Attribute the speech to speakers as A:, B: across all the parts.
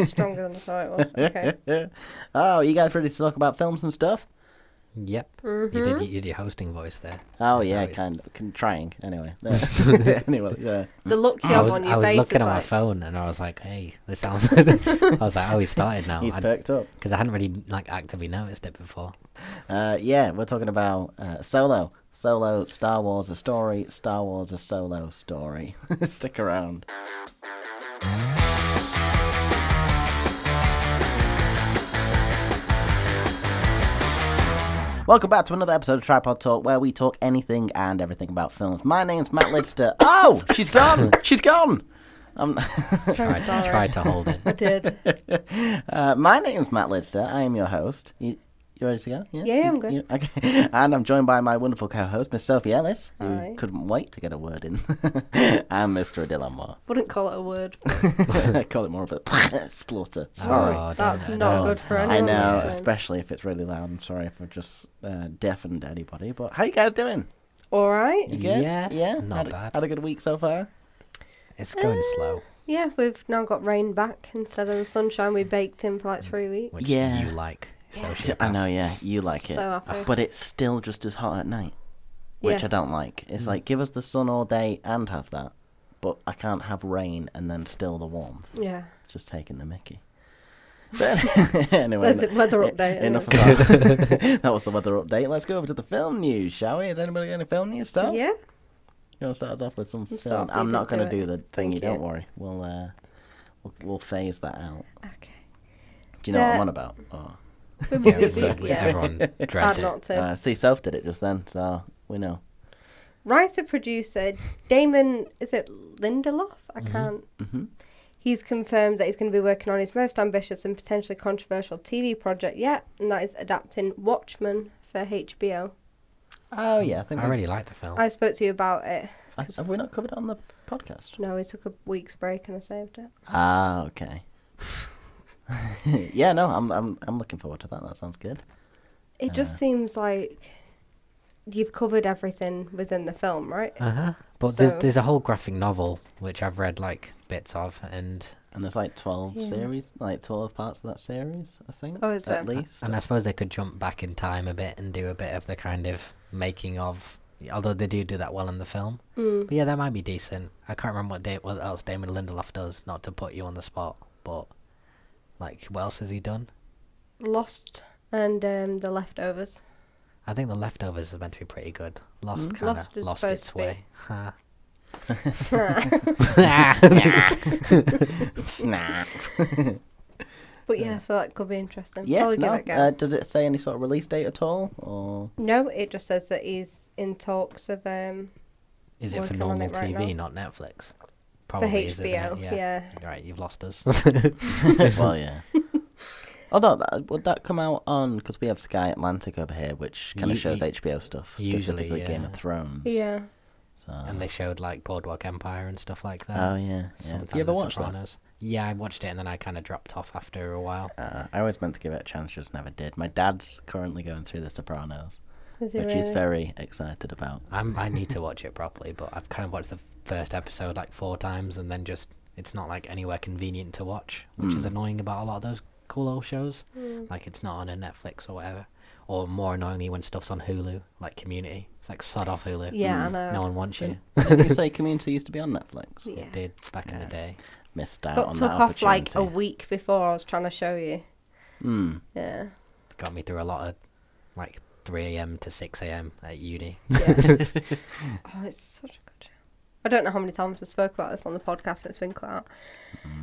A: Stronger than I thought it was. Okay.
B: Oh, you guys ready to talk about films and stuff?
C: Yep.
A: Mm-hmm.
C: You did your hosting voice there.
B: Oh,
C: Is that
B: yeah,
C: what you-
B: kind of. Trying, anyway. Anyway, yeah.
A: The look you
C: I
A: have
C: was,
A: on
C: I
A: your
C: was
A: face
C: looking
A: is
C: at my
A: like...
C: phone and I was like, hey, this sounds... I was like, oh, he started now.
B: He's perked up.
C: Because I hadn't really actively noticed it before.
B: Yeah, we're talking about Solo. Solo, Star Wars, a story. Star Wars, a solo story. Stick around. Welcome back to another episode of Tripod Talk, where we talk anything and everything about films. My name's Matt Lidster. Oh, she's gone! She's gone!
C: Tried to hold it.
A: I did.
B: My name's Matt Lidster. I am your host. You ready to go?
A: Yeah, I'm good.
B: Okay. And I'm joined by my wonderful co-host, Miss Sophie Ellis, who
A: Hi.
B: couldn't wait to get a word in, and Mr. Dylan Moore.
A: Wouldn't call it a word.
B: I call it more of a splutter. Sorry.
C: Oh,
A: That's
C: don't-
A: not
C: no,
A: good
C: it's
A: for
C: not.
B: I
A: anyone.
B: know,
A: Listen.
B: especially if it's really loud. I'm sorry if I've just deafened anybody. But how you guys doing?
A: All right.
B: You good?
C: Yeah,
B: Yeah?
C: not bad.
B: Had a good week so far?
C: It's going slow,
A: Yeah, we've now got rain back instead of the sunshine we baked in for like 3 weeks.
C: which
B: Yeah.
C: you like. Sociopath.
B: I know, yeah. You like it.
A: So happy.
B: But it's still just as hot at night, which
A: Yeah.
B: I don't like. It's like, give us the sun all day and have that. But I can't have rain and then still the warmth.
A: Yeah.
B: It's just taking the mickey. But anyway,
A: There's a weather update.
B: enough of
A: anyway.
B: that. That was the weather update. Let's go over to the film news, shall we? Has anybody got any film news stuff?
A: Yeah.
B: You want to start us off with some film?
A: Sophie
B: I'm not
A: did
B: going to
A: do
B: do the
A: Thank
B: thingy. Don't
A: you.
B: worry. We'll phase that out.
A: Okay.
B: Do you know what I'm
A: Yeah.
B: on about? Oh.
C: Yeah,
A: Yeah.
C: everyone
A: Hard
C: dreamt it.
A: not to.
B: See, Soph did it just then, so we know.
A: Writer producer Damon, is it Lindelof? I can't.
B: Hmm.
A: He's confirmed that he's going to be working on his most ambitious and potentially controversial TV project yet, and that is adapting Watchmen for HBO.
B: Oh yeah, I think.
C: I really like the film.
A: I spoke to you about it.
B: Have we not covered it on the podcast?
A: No, we took a week's break and I saved it.
B: Ah, okay. Yeah, no, I'm looking forward to that. That sounds good.
A: It just seems like you've covered everything within the film, right?
C: But
A: So-
C: there's a whole graphic novel which I've read like bits of, and
B: And there's like 12
A: Yeah.
B: series, like 12 parts of that series, I think.
A: Oh, is
B: at
A: there?
B: least.
C: I suppose they could jump back in time a bit and do a bit of the kind of making of. Although they do that well in the film,
A: Mm.
C: but yeah, that might be decent. I can't remember what else Damon Lindelof does. Not to put you on the spot, but like, what else has he done?
A: Lost and The Leftovers.
C: I think The Leftovers is meant to be pretty good. Lost
B: Mm.
C: kind
A: Lost
C: of
A: is
C: lost
A: supposed
C: its
A: to be.
C: way. Ha.
B: Nah.
A: But yeah, so that could be interesting.
B: Yeah,
A: Probably
B: no.
A: give it a go.
B: Does it say any sort of release date at all? Or
A: No, it just says that he's in talks of
C: Is it for
A: Working on
C: normal
A: it right
C: TV,
A: now.
C: not Netflix?
A: for
C: Probably is, isn't
A: HBO.
C: it?
A: Yeah.
C: Right, you've lost us.
B: well, yeah. Although would that come out on, because we have Sky Atlantic over here, which kind of shows HBO stuff,
C: usually,
B: specifically Game
C: yeah.
B: of Thrones.
A: Yeah.
B: So.
C: And they showed like Boardwalk Empire and stuff like that.
B: Oh yeah. Yeah.
C: Sometimes
B: Have you ever
C: The
B: watched that?
C: Sopranos. Yeah, I watched it and then I kind of dropped off after a while.
B: I always meant to give it a chance, just never did. My dad's currently going through The Sopranos,
A: Is it
B: which he's
A: really?
B: very excited about.
C: I need to watch it properly, but I've kind of watched the first episode like 4 times and then just it's not like anywhere convenient to watch, which is annoying about a lot of those cool old shows. Like it's not on a Netflix or whatever. Or more annoyingly when stuff's on Hulu, like Community. It's like sod off Hulu.
A: Yeah, I know.
C: No one wants you.
B: Didn't you say Community used to be on Netflix?
A: Yeah.
C: It did back in the day.
B: Missed out
A: Got
B: on
A: took
B: that
A: off like a
B: opportunity.
A: week before I was trying to show you.
B: Hmm.
A: Yeah.
C: Got me through a lot of like 3 a.m. to 6 a.m. at uni.
A: Yeah. Oh, it's such a good show. I don't know how many times I spoke about this on the podcast. It's been cut out.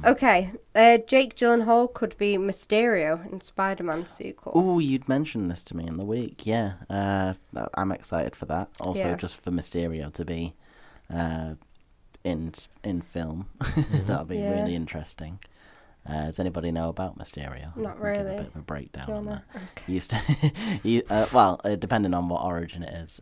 A: Okay. Jake Gyllenhaal could be Mysterio in Spider-Man sequel.
B: Oh, you'd mentioned this to me in the week. Yeah. I'm excited for that. Also,
A: Yeah.
B: just for Mysterio to be in film. That'll be
A: Yeah.
B: really interesting. Does anybody know about Mysterio?
A: Not
B: I can give
A: really.
B: a bit of a breakdown
A: Do you
B: on
A: wanna-
B: that.
A: Okay.
B: Used to, depending on what origin it is,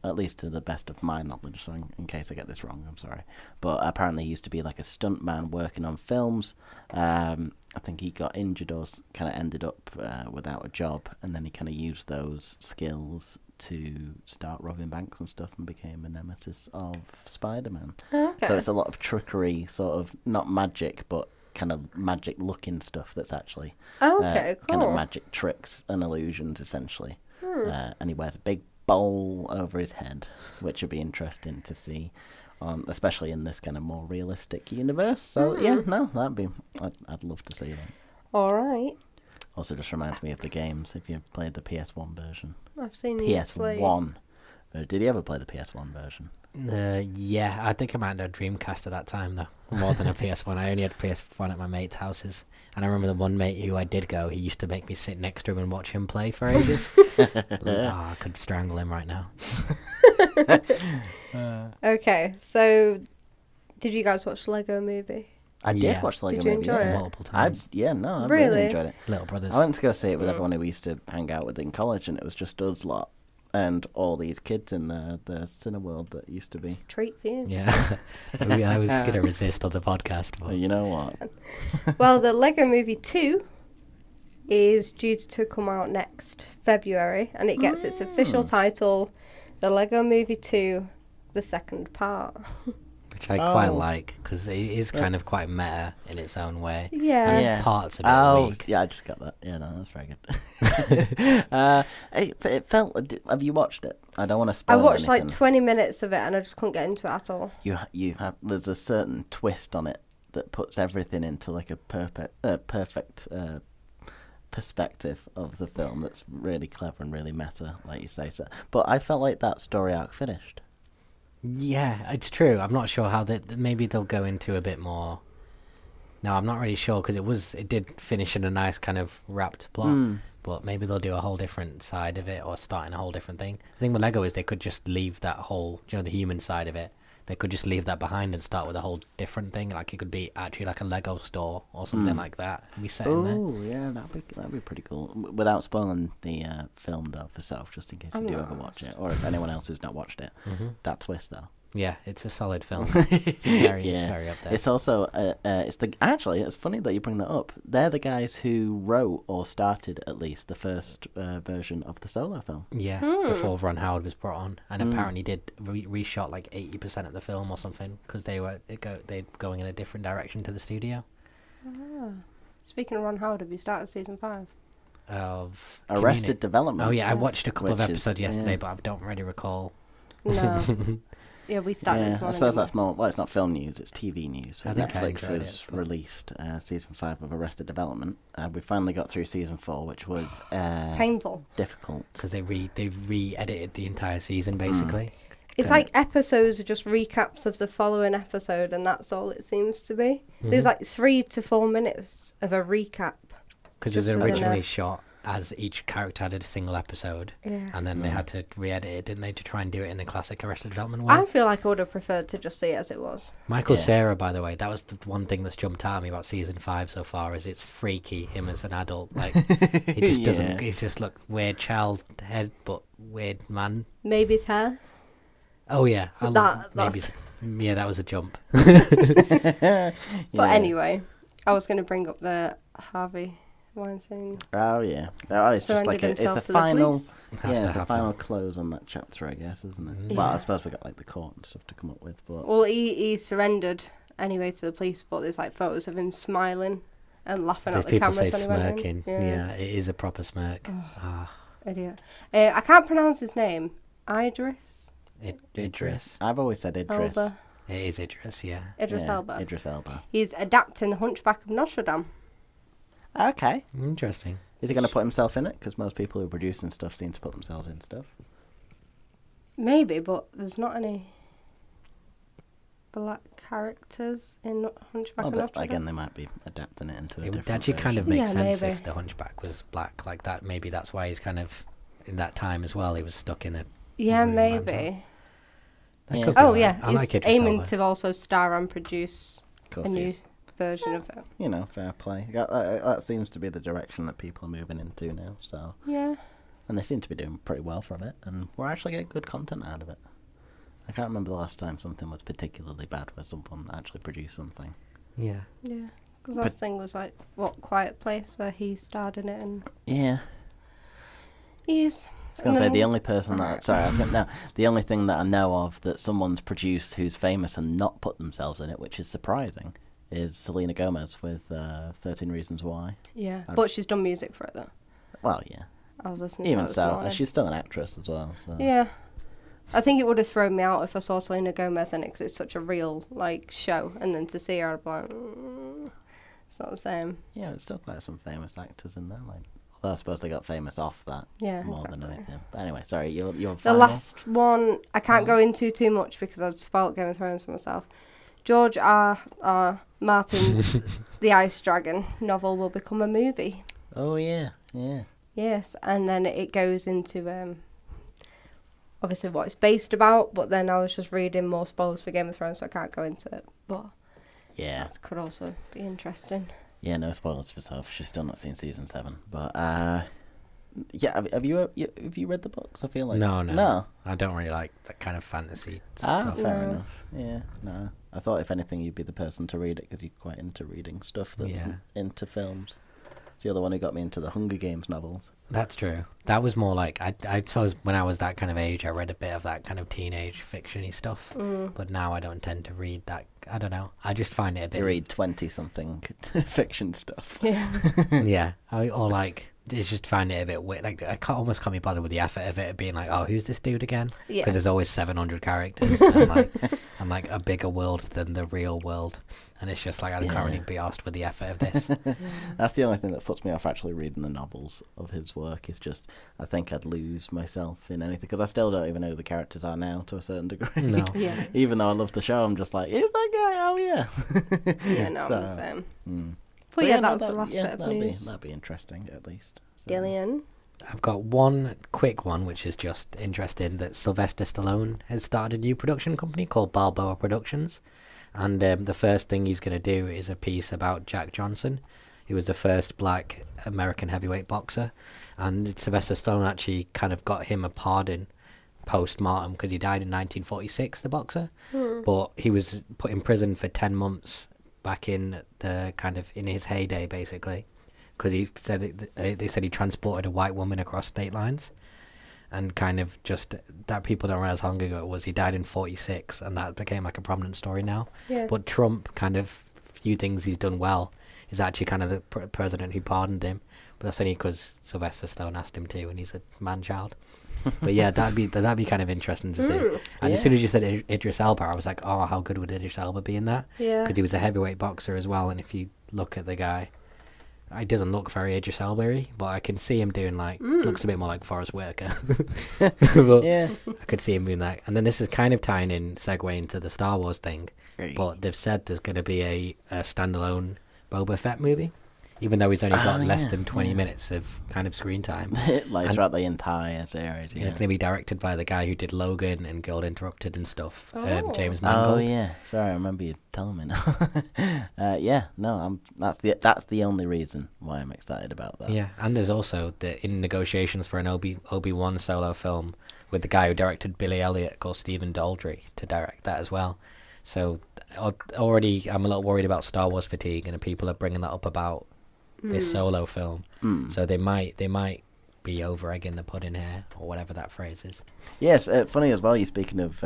B: at least to the best of my knowledge, so in case I get this wrong, I'm sorry. But apparently he used to be like a stuntman working on films. I think he got injured or kind of ended up without a job, and then he kind of used those skills to start robbing banks and stuff and became a nemesis of Spider-Man.
A: Oh, okay.
B: So it's a lot of trickery, sort of, not magic, but kind of magic looking stuff that's actually
A: Okay,
B: kind of
A: cool.
B: magic tricks and illusions, essentially. And he wears a big bowl over his head, which would be interesting to see, especially in this kind of more realistic universe. So yeah, no, I'd love to see that.
A: All right.
B: Also, just reminds me of the games. If you played the PS1 version,
A: I've seen you play.
B: PS1. Did you ever play the PS1 version?
C: Yeah, I think I might have a Dreamcast at that time though, more than a PS1. I only had PS1 at my mates' houses, and I remember the one mate who I did go. He used to make me sit next to him and watch him play for ages. I could strangle him right now.
A: Okay, so did you guys watch the Lego Movie?
B: I did
C: Yeah.
B: watch the Lego
A: Did you
B: Movie.
A: enjoy it?
C: Multiple times.
B: I really
A: Really?
B: enjoyed it.
C: Little Brothers.
B: I went to go see it with everyone who we used to hang out with in college, and it was just us lot and all these kids in the Cineworld that used to be.
A: Treat for you.
C: Yeah, I was gonna resist on the podcast,
B: Well,
C: but
B: you know what?
A: Well, the Lego Movie 2 is due to come out next February, and it gets its official title, The Lego Movie 2, the second part.
C: which I quite
B: Oh.
C: like because it is kind of quite meta in its own way.
A: Yeah.
C: And
B: Yeah.
C: parts a bit
B: Oh,
C: weak.
B: yeah, I just got that. Yeah, no, that's very good. It felt. Have you watched it? I don't want to
A: I
B: spoil
A: watched
B: anything.
A: like 20 minutes of it, and I just couldn't get into it at all.
B: You have. There's a certain twist on it that puts everything into like a perfect perspective of the film. That's really clever and really meta, like you say. So, but I felt like that story arc finished.
C: Yeah, it's true. I'm not sure how maybe they'll go into a bit more. No, I'm not really sure because it did finish in a nice kind of wrapped plot. But maybe they'll do a whole different side of it or start in a whole different thing. The thing with Lego is they could just leave that whole, the human side of it. They could just leave that behind and start with a whole different thing. Like it could be actually like a Lego store or something like that. And be set in there.
B: Oh, yeah, that'd be pretty cool. Without spoiling the film though for self, just in case you do ever watch it, or if anyone else who's not watched it. That twist though.
C: Yeah, it's a solid film. It's very up there.
B: It's also actually it's funny that you bring that up. They're the guys who wrote or started at least the first version of the Solo film.
C: Yeah, before Ron Howard was brought on, and apparently did reshot like 80% of the film or something because they're going in a different direction to the studio.
A: Speaking of Ron Howard, have you started season 5?
C: Of
B: Arrested Development.
C: Oh yeah, I watched a couple of
B: Which is-
C: episodes yesterday,
B: yeah.
C: but I don't really recall.
A: No. Yeah, we started this
B: Yeah, I
A: morning.
B: suppose that's more. Well, it's not film news; it's TV news.
C: I think I
B: Netflix
C: enjoyed
B: has
C: it, but-
B: released season 5 of Arrested Development. We finally got through season 4, which was
A: painful.
B: difficult.
C: Because they re-edited the entire season basically.
A: It's like episodes are just recaps of the following episode, and that's all it seems to be. There's like 3 to 4 minutes of a recap.
C: Because it was
A: Just within
C: originally
A: a-
C: shot as each character had a single episode,
A: Yeah.
C: and then they had to re-edit it, didn't they, to try and do it in the classic Arrested Development way.
A: I feel like I would have preferred to just see it as it was.
C: Michael
B: Yeah.
C: Cera, by the way, that was the one thing that's jumped out at me about season 5 so far. Is it's freaky him as an adult. Like he just doesn't.
B: Yeah.
C: He's just weird child head, but weird man.
A: Maybe it's her.
C: Oh yeah, maybe.
A: That's-
C: Yeah, that was a jump.
A: But anyway, I was going to bring up the Harvey Weinstein.
B: Oh yeah. Oh, it's just like
A: Surrendered
B: it's a
A: himself to the
B: final.
A: police.
C: Has
B: Yeah,
C: to
B: it's a
C: happen.
B: final close on that chapter, I guess, isn't it?
A: Yeah.
B: Well, I suppose we got like the court and stuff to come up with, but
A: Well, he surrendered anyway to the police, but there's like photos of him smiling and laughing
C: There's
A: at the
C: people
A: cameras
C: say
A: when he went
C: smirking.
A: in.
C: Yeah, it is a proper smirk.
A: Idiot. I can't pronounce his name.
C: Idris.
B: I've always said Idris.
A: Elba.
C: It is Idris. Yeah.
A: Idris
B: Yeah,
A: Elba.
B: Idris Elba.
A: He's adapting The Hunchback of Notre Dame.
B: Okay.
C: Interesting.
B: Is he going to put himself in it? Because most people who are producing stuff seem to put themselves in stuff.
A: Maybe, but there's not any black characters in Hunchback
B: Well,
A: of Notre Dame.
B: again, they might be adapting it into a
C: It would
B: different
C: actually kind of
B: version.
C: make
A: Yeah,
C: sense
A: maybe.
C: if the Hunchback was black like that. Maybe that's why he's kind of in that time as well. He was stuck in a.
A: Yeah,
C: room by himself.
A: maybe.
C: That
B: Yeah.
C: could be
A: Oh,
C: alright.
A: yeah.
C: I
A: He's
C: like Idris
A: aiming
C: Elba.
A: to also star and produce
B: Of
A: a
B: course,
A: new
B: he's,
A: version of it.
B: you know, fair play. That seems to be the direction that people are moving into now. So,
A: Yeah.
B: and they seem to be doing pretty well from it, and we're actually getting good content out of it. I can't remember the last time something was particularly bad where someone actually produced something.
C: Yeah.
A: Yeah. The last thing was like, Quiet Place, where he starred in it, and
B: Yeah.
A: yes.
B: I was going to say the only person that the only thing that I know of that someone's produced who's famous and not put themselves in it, which is surprising, is Selena Gomez with 13 Reasons Why.
A: Yeah, but she's done music for it though.
B: Well, yeah.
A: I was listening to
B: Even
A: it this
B: so,
A: morning.
B: she's still an actress as well. So.
A: Yeah. I think it would have thrown me out if I saw Selena Gomez in it because it's such a real, like, show. And then to see her, I'd be like, it's not the same.
B: Yeah, it's still quite some famous actors in there. Like, although I suppose they got famous off that more than anything. But anyway, sorry, your
A: The
B: final?
A: last one, I can't go into too much because I've spoiled Game of Thrones for myself. George R. Martin's The Ice Dragon novel will become a movie.
B: Oh, yeah.
A: Yes, and then it goes into obviously what it's based about, but then I was just reading more spoilers for Game of Thrones, so I can't go into it. But
B: yeah,
A: that could also be interesting.
B: Yeah, no spoilers for Soph. She's still not seen season 7. But yeah, have you read the books? I feel like
C: no. I don't really like that kind of fantasy stuff.
B: Fair enough. Yeah, no. I thought if anything you'd be the person to read it because you're quite into reading stuff that's into films. You're the one who got me into the Hunger Games novels.
C: That's true. That was more like, I suppose when I was that kind of age, I read a bit of that kind of teenage fiction-y stuff. But now I don't tend to read that. I don't know. I just find it a bit...
B: You read 20-something fiction stuff.
A: Yeah.
C: Yeah. Or like, just find it a bit weird. Like, I almost can't be bothered with the effort of it being like, oh, who's this dude again?
A: Yeah.
C: Because there's always 700 characters and like a bigger world than the real world. And it's just like, I can't really be asked with the effort of this.
B: That's the only thing that puts me off actually reading the novels of his work. Is just, I think I'd lose myself in anything. Because I still don't even know who the characters are now to a certain degree.
C: No.
A: Yeah.
B: Even though I love the show, I'm just like, who's that guy? Oh, yeah.
A: Yeah, no,
B: So,
A: I'm the same. But
B: But
A: yeah, that was the last bit of news.
B: That'd be interesting, at least. So.
A: Gillian.
C: I've got one quick one, which is just interesting, that Sylvester Stallone has started a new production company called Balboa Productions. And the first thing he's going to do is a piece about Jack Johnson, who was the first black American heavyweight boxer. And Sylvester Stallone actually kind of got him a pardon post-mortem because he died in 1946, the boxer. But he was put in prison for 10 months back in the kind of in his heyday, basically. Because he said they said he transported a white woman across state lines. And kind of just that people don't realize how long ago it was. He died in 46, and that became like a prominent story now.
A: Yeah.
C: But Trump, kind of few things he's done well, is actually kind of the president who pardoned him. But that's only because Sylvester Stallone asked him to, and he's a man-child. But yeah, that'd be kind of interesting to see. And as soon as you said Idris Elba, I was like, oh, how good would Idris Elba be in that?
A: Yeah.
C: Because he was a heavyweight boxer as well, and if you look at the guy, he doesn't look very Idris Elba-y, but I can see him doing like, looks a bit more like Forrest Whitaker. But
B: Yeah.
C: I could see him doing that. And then this is kind of tying in, segue into the Star Wars thing.
B: Great.
C: But they've said there's going to be a standalone Boba Fett movie, even though he's only got less than 20 minutes of kind of screen time.
B: Like throughout the entire series. Yeah.
C: It's going to be directed by the guy who did Logan and Girl Interrupted and stuff,
A: Oh.
C: James Mangold.
B: Oh yeah, sorry, I remember you telling me now. Yeah, no, that's the only reason why I'm excited about that.
C: Yeah, and there's also in negotiations for an Obi-Wan solo film with the guy who directed Billy Elliot called Stephen Daldry to direct that as well. So already I'm a little worried about Star Wars fatigue, and people are bringing that up about this solo film. So they might be over egging the pudding here, or whatever that phrase is.
B: Yes, funny as well. You're speaking of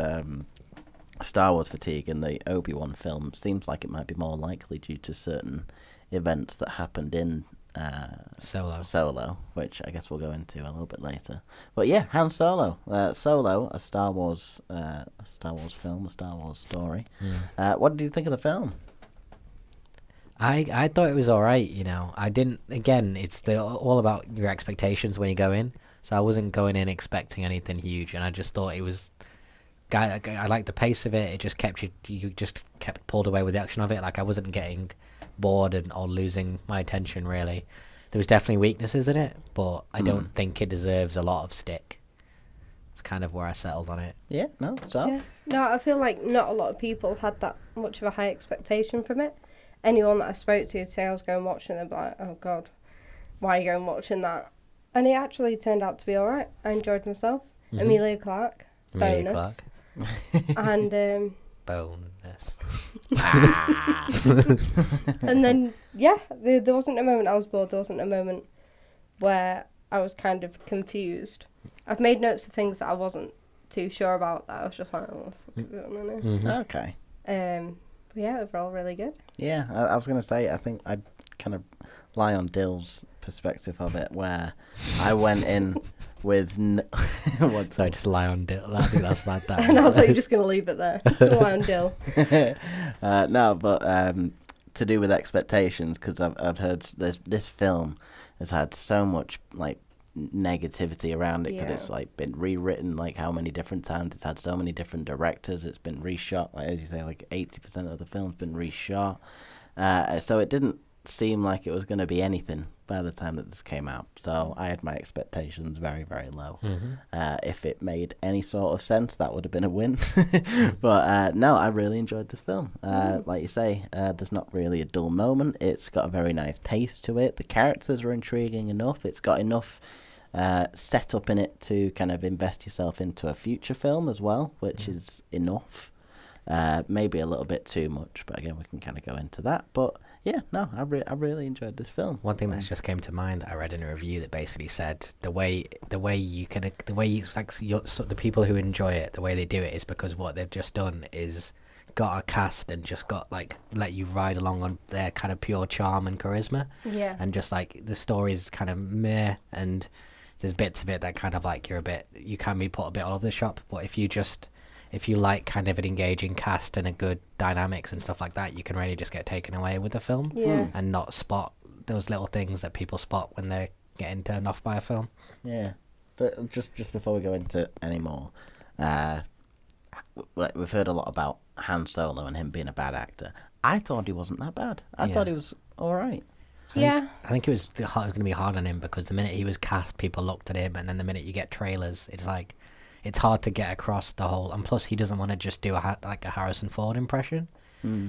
B: Star Wars fatigue, and the Obi-Wan film seems like it might be more likely due to certain events that happened in Solo, which I guess we'll go into a little bit later. But yeah, Han Solo, Solo, a Star Wars film, a Star Wars story. What did you think of the film?
C: I thought it was all right, you know. I didn't. Again, it's all about your expectations when you go in. So I wasn't going in expecting anything huge, and I just thought it was. I liked the pace of it. It just kept you just kept pulled away with the action of it. Like I wasn't getting bored or losing my attention really. There was definitely weaknesses in it, but I don't think it deserves a lot of stick. It's kind of where I settled on it.
B: Yeah, no, so
A: Yeah. No, I feel like not a lot of people had that much of a high expectation from it. Anyone that I spoke to would say I was going watching, they'd be like, oh God, why are you going watching that? And it actually turned out to be alright. I enjoyed myself. Emilia Clarke, bonus. And
C: Bonus.
A: and then yeah, there wasn't a moment I was bored. There wasn't a moment where I was kind of confused. I've made notes of things that I wasn't too sure about. That I was just like, oh, fuck, I don't know.
B: okay.
A: But yeah, overall, really good.
B: Yeah, I was going to say, I think I kind of lie on Dill's perspective of it, where I went in with... what?
C: So I just lie on Dill. I think that's like that.
A: And I thought you were just going to leave it there. Rely on Dill.
B: No, but to do with expectations, because I've heard this film has had so much like negativity around it, because it's like been rewritten like how many different times, it's had so many different directors, it's been reshot, like as you say, like 80% of the film's been reshot, so it didn't seem like it was going to be anything by the time that this came out, so I had my expectations very, very low. If it made any sort of sense, that would have been a win. But no, I really enjoyed this film. Like you say, there's not really a dull moment. It's got a very nice pace to it. The characters are intriguing enough. It's got enough set up in it to kind of invest yourself into a future film as well, which is enough. Maybe a little bit too much, but again, we can kind of go into that. But yeah, no, I really enjoyed this film.
C: One thing that's just came to mind that I read in a review that basically said the way you like the people who enjoy it, the way they do it is because what they've just done is got a cast and just got like let you ride along on their kind of pure charm and charisma.
A: Yeah.
C: And just like the story's kind of meh, and there's bits of it that kind of like you can be put a bit all over the shop, but if you like kind of an engaging cast and a good dynamics and stuff like that, you can really just get taken away with the film and not spot those little things that people spot when they're getting turned off by a film.
B: Yeah, but just before we go into any more, we've heard a lot about Han Solo and him being a bad actor. I thought he wasn't that bad. I thought he was all right.
A: Yeah.
C: I think it was going to be hard on him because the minute he was cast, people looked at him, and then the minute you get trailers, it's like... It's hard to get across the whole... And plus, he doesn't want to just do a Harrison Ford impression.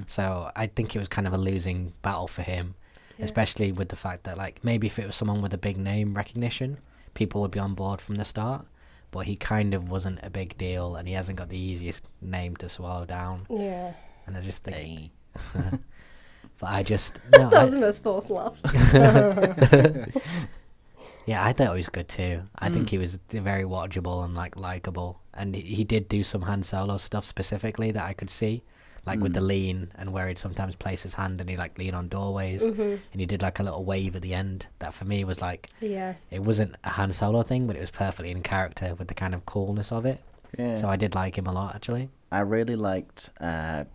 C: So I think it was kind of a losing battle for him, especially with the fact that, like, maybe if it was someone with a big name recognition, people would be on board from the start. But he kind of wasn't a big deal, and he hasn't got the easiest name to swallow down.
A: Yeah.
C: And I just think...
B: Hey.
C: But I just... No,
A: that was the most forced laugh.
C: Yeah, I thought he was good too. I think he was very watchable and like likable, and he did do some Han Solo stuff specifically that I could see, like with the lean and where he'd sometimes place his hand and he'd like lean on doorways, and he did like a little wave at the end. That for me was like, it wasn't a Han Solo thing, but it was perfectly in character with the kind of coolness of it. Yeah. So I did like him a lot actually.
B: I really liked. I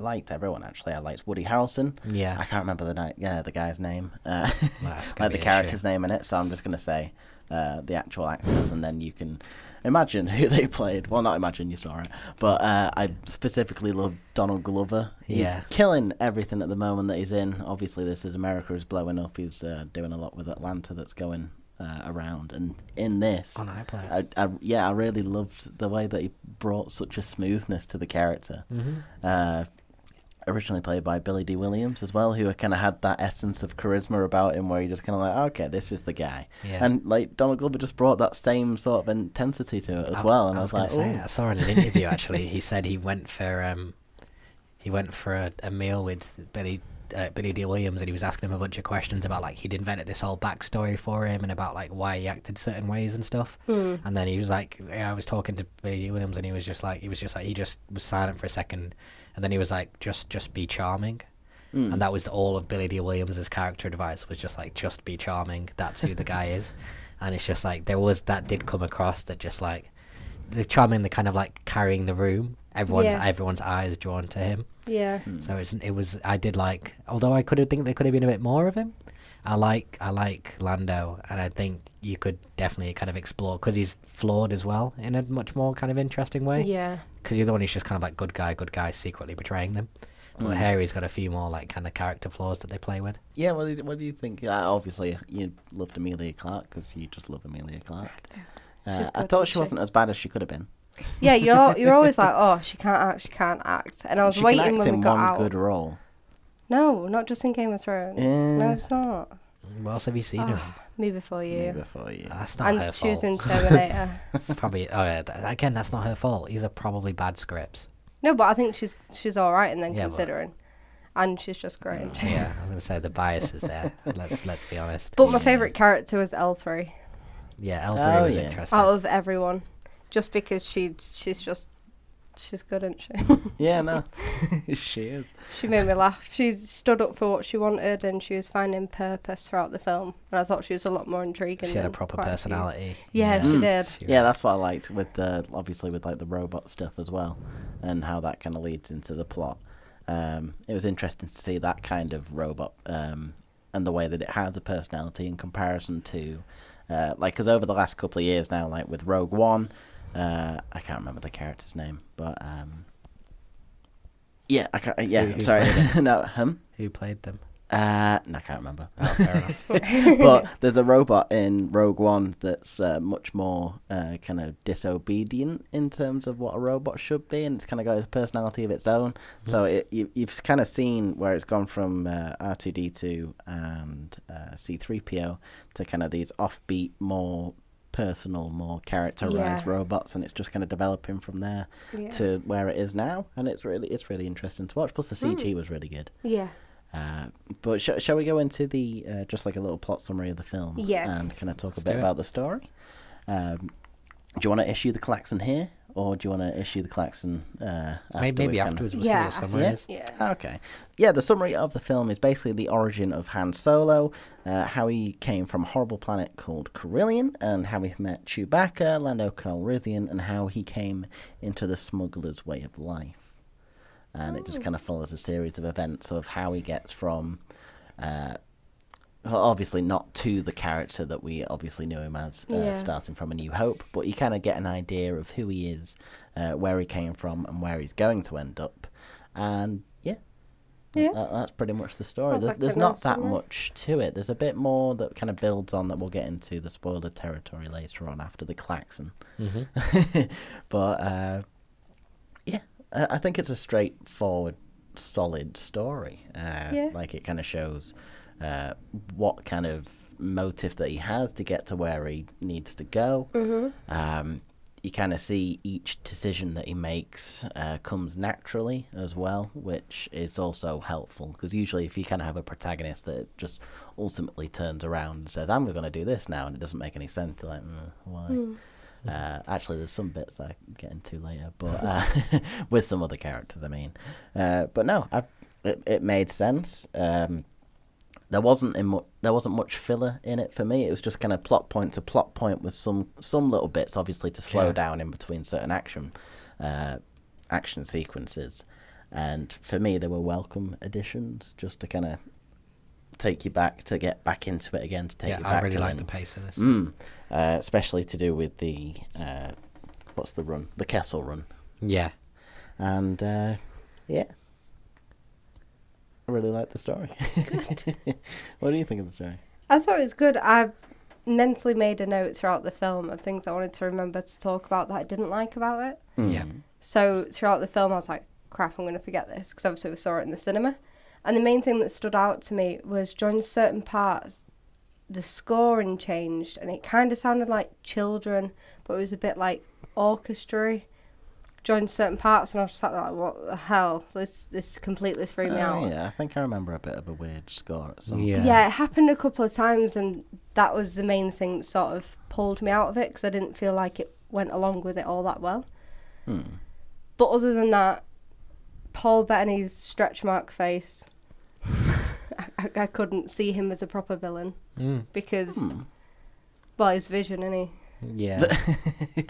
B: liked everyone actually. I liked Woody Harrelson.
C: Yeah.
B: I can't remember the guy's name.
C: Like
B: the character's name in it. So I'm just gonna say the actual actors, and then you can imagine who they played. Well, not imagine, you saw it. But I specifically love Donald Glover. He's killing everything at the moment that he's in. Obviously, this is America is blowing up. He's doing a lot with Atlanta that's going around, and in this
C: on iPlayer.
B: I really loved the way that he brought such a smoothness to the character. Originally played by Billy D. Williams as well, who kind of had that essence of charisma about him where you just kind of like, okay, this is the guy. And like Donald Glover just brought that same sort of intensity to it as well, and I was like,
C: say, I saw in an interview actually, he said he went for a meal with Billy D. Williams, and he was asking him a bunch of questions about like he'd invented this whole backstory for him and about like why he acted certain ways and stuff. And then he was like, I was talking to Billy D. Williams, and he was just like he just was silent for a second, and then he was like, just be charming. And that was all of Billy D. Williams' character advice, was just like, just be charming. That's who the guy is. And it's just like that did come across, that just like the charming, the kind of like carrying the room. Everyone's eyes drawn to him.
A: Yeah.
C: So I did like, although I think there could have been a bit more of him. I like Lando, and I think you could definitely kind of explore, because he's flawed as well in a much more kind of interesting way.
A: Yeah.
C: Because the other one is just kind of like good guy secretly betraying them. But Harry's got a few more like kind of character flaws that they play with.
B: Yeah, what do you think? Obviously, you loved Amelia Clarke because you just love Amelia Clarke. I thought she wasn't as bad as she could have been.
A: Yeah, you're always like, oh, she can't act. And I was waiting when we got out.
B: One good role.
A: No, not just in Game of Thrones. No, it's not.
C: What else have you seen her in?
A: Me Before You.
C: That's not her fault.
A: And she was in Terminator.
C: It's probably again, that's not her fault. These are probably bad scripts.
A: No, but I think she's all right, and then considering, and she's just great.
C: Yeah, I was gonna say the bias is there. let's be honest.
A: But my favourite character was L3.
C: Yeah, L3 was interesting.
A: Out of everyone, just because she's just She's good, isn't she?
B: Yeah, no, she is.
A: She made me laugh. She stood up for what she wanted and she was finding purpose throughout the film. And I thought she was a lot more intriguing.
C: She had a
A: than
C: proper
A: quite few.
C: personality.
A: Yeah, she did.
B: Yeah, that's what I liked with the obviously with like the robot stuff as well, and how that kind of leads into the plot. It was interesting to see that kind of robot and the way that it has a personality in comparison to, because over the last couple of years now, like with Rogue One, I can't remember the character's name, but yeah, I can't. Yeah,
C: Who
B: sorry,
C: played
B: no, him.
C: Who played them?
B: No, I can't remember.
C: Oh, fair enough.
B: But there's a robot in Rogue One that's much more kind of disobedient in terms of what a robot should be, and it's kind of got a personality of its own. Mm-hmm. So you've kind of seen where it's gone from R2-D2 and C-3PO to kind of these offbeat, more personal, more characterized robots, and it's just kind of developing from there to where it is now, and it's really interesting to watch. Plus the CG was really good.
A: Yeah.
B: But shall we go into the just like a little plot summary of the film?
A: Yeah.
B: And kind of talk a bit about the story? Do you want to issue the klaxon here, or do you want to issue the klaxon
C: maybe afterwards? We'll see what the summary is.
A: Yeah.
B: Okay. Yeah, the summary of the film is basically the origin of Han Solo, how he came from a horrible planet called Carillion, and how he met Chewbacca, Lando Calrissian, and how he came into the smuggler's way of life. And it just kind of follows a series of events of how he gets from, obviously not to the character that we obviously knew him as, starting from A New Hope, but you kind of get an idea of who he is, where he came from, and where he's going to end up. And that's pretty much the story. There's not that much to it. There's a bit more that kind of builds on that we'll get into the spoiler territory later on after the klaxon. Mm-hmm. But I think it's a straightforward, solid story. Like it kind of shows what kind of motive that he has to get to where he needs to go. Mm-hmm. You kind of see each decision that he makes comes naturally as well, which is also helpful, because usually if you kind of have a protagonist that just ultimately turns around and says, I'm going to do this now, and it doesn't make any sense, you're like, why? Mm. Actually, there's some bits I get into later, but with some other characters, I mean. But no, it made sense. There wasn't much filler in it for me. It was just kind of plot point to plot point with some little bits, obviously, to slow down in between certain action sequences. And for me, they were welcome additions, just to kind of take you back, to get back into it again, to take you back.
C: I really like the pace of this.
B: Especially to do with the what's the run? The Kessel Run.
C: Yeah.
B: And I really like the story. What do you think of the story?
A: I thought it was good. I've mentally made a note throughout the film of things I wanted to remember to talk about that I didn't like about it.
C: Yeah.
A: So throughout the film I was like, crap, I'm going to forget this, because obviously we saw it in the cinema. And the main thing that stood out to me was during certain parts, the scoring changed, and it kind of sounded like children, but it was a bit like orchestra-y during certain parts, and I was just like, what the hell? This completely threw me out.
B: Yeah, I think I remember a bit of a weird score at some point.
A: Yeah, it happened a couple of times, and that was the main thing that sort of pulled me out of it, because I didn't feel like it went along with it all that well. But other than that, Paul Bettany's stretch mark face, I couldn't see him as a proper villain, because, well, his Vision, isn't he?
C: Yeah.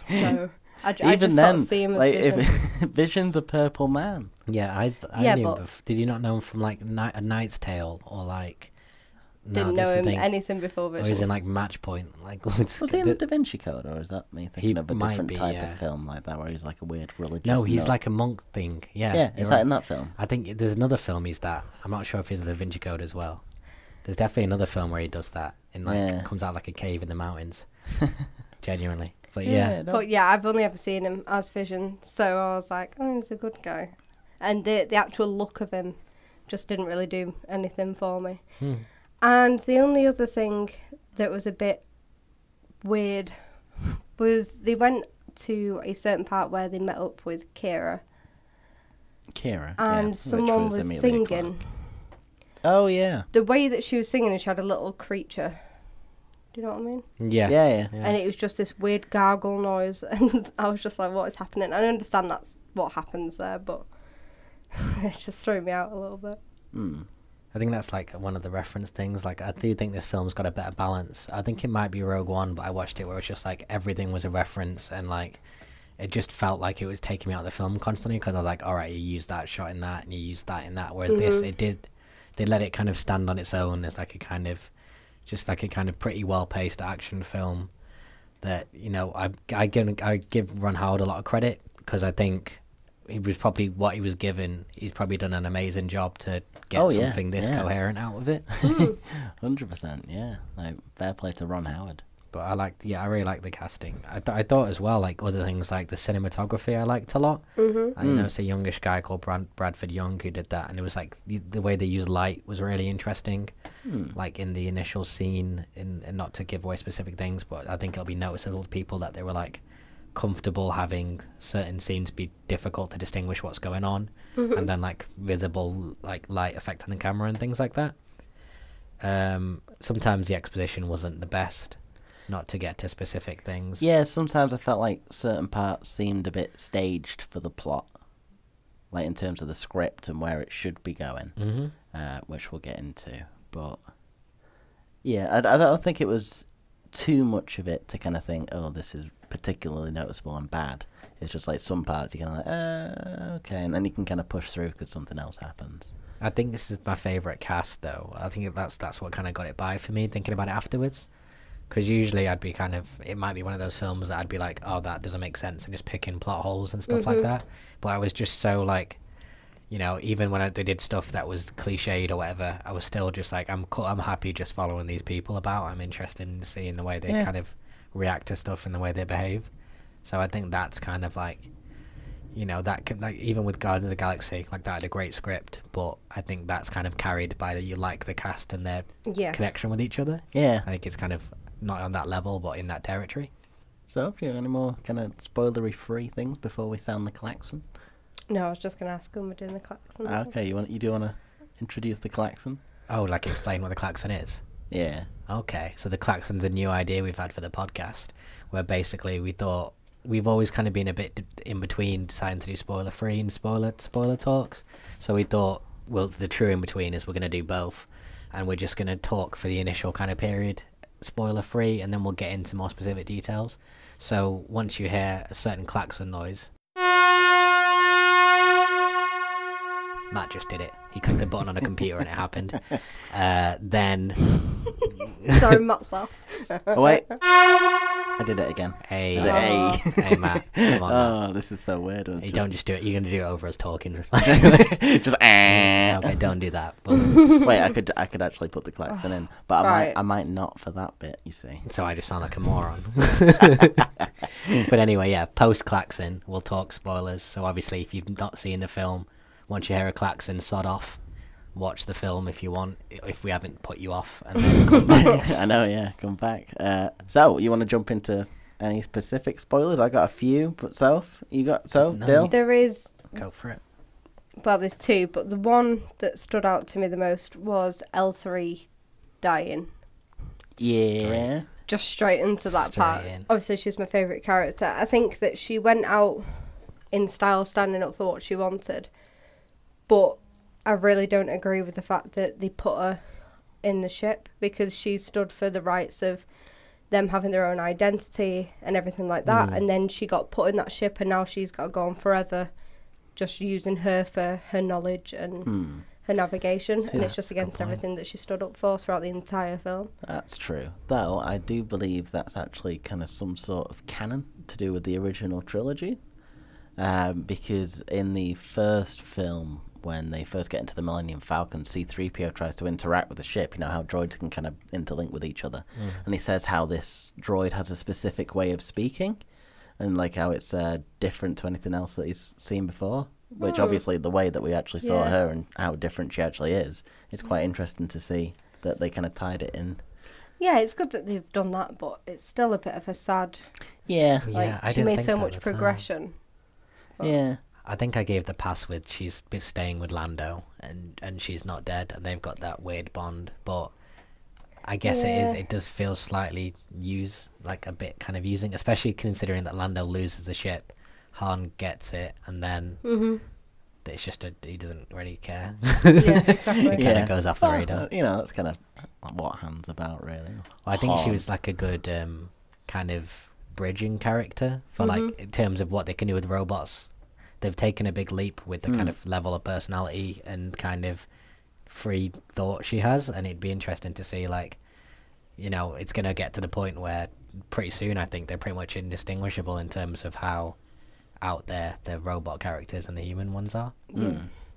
A: So I
B: Even
A: just
B: then,
A: sort of see him as
B: like,
A: Vision.
B: Vision's a purple man.
C: Yeah, I knew. Did you not know him from like A Knight's Tale or like?
A: Didn't know him anything before Vision.
C: Or he's in like Match Point. Like,
B: was he in the Da Vinci Code, or is that me thinking of a different type of film like that, where he's like a weird religious?
C: No, he's
B: nut?
C: like a monk thing. Yeah.
B: Yeah, is that in that film?
C: I think there's another film he's that. I'm not sure if he's the Da Vinci Code as well. There's definitely another film where he does that in like comes out like a cave in the mountains. Genuinely. But
A: But yeah, I've only ever seen him as Vision, so I was like, oh, he's a good guy. And the actual look of him just didn't really do anything for me. And the only other thing that was a bit weird was they went to a certain part where they met up with Kira. And someone was singing.
B: Clarke. Oh, yeah.
A: The way that she was singing, she had a little creature. Do you know what I mean?
B: Yeah.
A: And it was just this weird gargle noise, and I was just like, what is happening? I understand that's what happens there, but it just threw me out a little bit.
C: I think that's like one of the reference things. Like, I do think this film's got a better balance. I think it might be Rogue One, but I watched it where it's just like everything was a reference, and like it just felt like it was taking me out of the film constantly, because I was like, all right, you used that shot in that and you used that in that, whereas this, they let it kind of stand on its own as like a kind of pretty well paced action film that, you know, I give Ron Howard a lot of credit, because I think he was probably what he was given. He's probably done an amazing job to get something this coherent out of it.
B: 100%, yeah. Like, fair play to Ron Howard.
C: But I really like the casting. I thought as well, like, other things like the cinematography I liked a lot. I know it's a youngish guy called Bradford Young who did that, and it was like the way they used light was really interesting. Like in the initial scene, and not to give away specific things, but I think it'll be noticeable to people that they were like comfortable having certain scenes be difficult to distinguish what's going on, and then like visible like light effect on the camera and things like that. Sometimes the exposition wasn't the best, not to get to specific things.
B: Yeah, sometimes I felt like certain parts seemed a bit staged for the plot, like in terms of the script and where it should be going, which we'll get into. But yeah, I don't think it was too much of it to kind of think, oh, this is particularly noticeable and bad. It's just like some parts you're kind of like, okay, and then you can kind of push through because something else happens.
C: I think this is my favourite cast, though. I think that's what kind of got it by for me, thinking about it afterwards. Because usually I'd be kind of, it might be one of those films that I'd be like, oh, that doesn't make sense, and just picking plot holes and stuff like that. But I was just so like, you know, even when they did stuff that was cliched or whatever, I was still just like, I'm happy just following these people about. I'm interested in seeing the way they kind of react to stuff and the way they behave. So I think that's kind of like, you know, that can, like, even with Guardians of the Galaxy, like, that had a great script, but I think that's kind of carried by that you like the cast and their connection with each other.
B: Yeah.
C: I think it's kind of not on that level, but in that territory.
B: So, do you have any more kind of spoilery-free things before we sound the klaxon?
A: No, I was just going to ask when we're doing the klaxon.
B: Okay, you do want to introduce the klaxon?
C: Oh, like explain what the klaxon is?
B: Yeah.
C: Okay, so the klaxon's a new idea we've had for the podcast, where basically we thought we've always kind of been a bit in between deciding to do spoiler-free and spoiler talks. So we thought, well, the true in-between is we're going to do both, and we're just going to talk for the initial kind of period spoiler-free, and then we'll get into more specific details. So once you hear a certain klaxon noise... Matt just did it. He clicked the button on a computer and it happened. Then...
A: Sorry, Matt's off.
B: Oh, wait. I did it again.
C: Hey,
B: hey,
C: Matt. Come on,
B: Matt. This is so weird.
C: Hey, don't just do it. You're going to do it over us talking.
B: just
C: Okay, don't do that. But...
B: Wait, I could actually put the klaxon in, but I might not for that bit, you see.
C: So I just sound like a moron. But anyway, yeah, post klaxon, we'll talk spoilers. So obviously, if you've not seen the film, once you hear a klaxon, sod off. Watch the film if you want, if we haven't put you off, and then come back.
B: I know, yeah, come back. So, you want to jump into any specific spoilers? I got a few, but Dill?
A: There is...
C: Go for it.
A: Well, there's two, but the one that stood out to me the most was L3 dying.
B: Yeah.
A: Just straight into that part. Obviously, she's my favourite character. I think that she went out in style, standing up for what she wanted, but I really don't agree with the fact that they put her in the ship, because she stood for the rights of them having their own identity and everything like that. And then she got put in that ship, and now she's got to go on forever just using her for her knowledge and her navigation. And it's just against everything that she stood up for throughout the entire film.
B: That's true. Though I do believe that's actually kind of some sort of canon to do with the original trilogy. Because in the first film, when they first get into the Millennium Falcon, C-3PO tries to interact with the ship, you know, how droids can kind of interlink with each other. And he says how this droid has a specific way of speaking, and like how it's different to anything else that he's seen before, which obviously the way that we actually saw her and how different she actually is, it's quite interesting to see that they kind of tied it in.
A: Yeah, it's good that they've done that, but it's still a bit of a sad...
B: Yeah.
A: Like,
C: I
A: she made so
C: think
A: much progression.
B: Yeah.
C: I think I gave the pass with she's been staying with Lando and she's not dead, and they've got that weird bond, but I guess it does feel slightly a bit kind of using, especially considering that Lando loses the ship Han gets it, and then
A: Mm-hmm.
C: it's just he doesn't really care.
A: Yeah, exactly.
C: It kind of goes off the radar.
B: That's kind of what Han's about, really.
C: Well, I think she
B: Han.
C: was like a good kind of bridging character for like in terms of what they can do with robots. They've taken a big leap with the kind of level of personality and kind of free thought she has, and it'd be interesting to see, like, it's going to get to the point where pretty soon I think they're pretty much indistinguishable in terms of how out there the robot characters and the human ones are.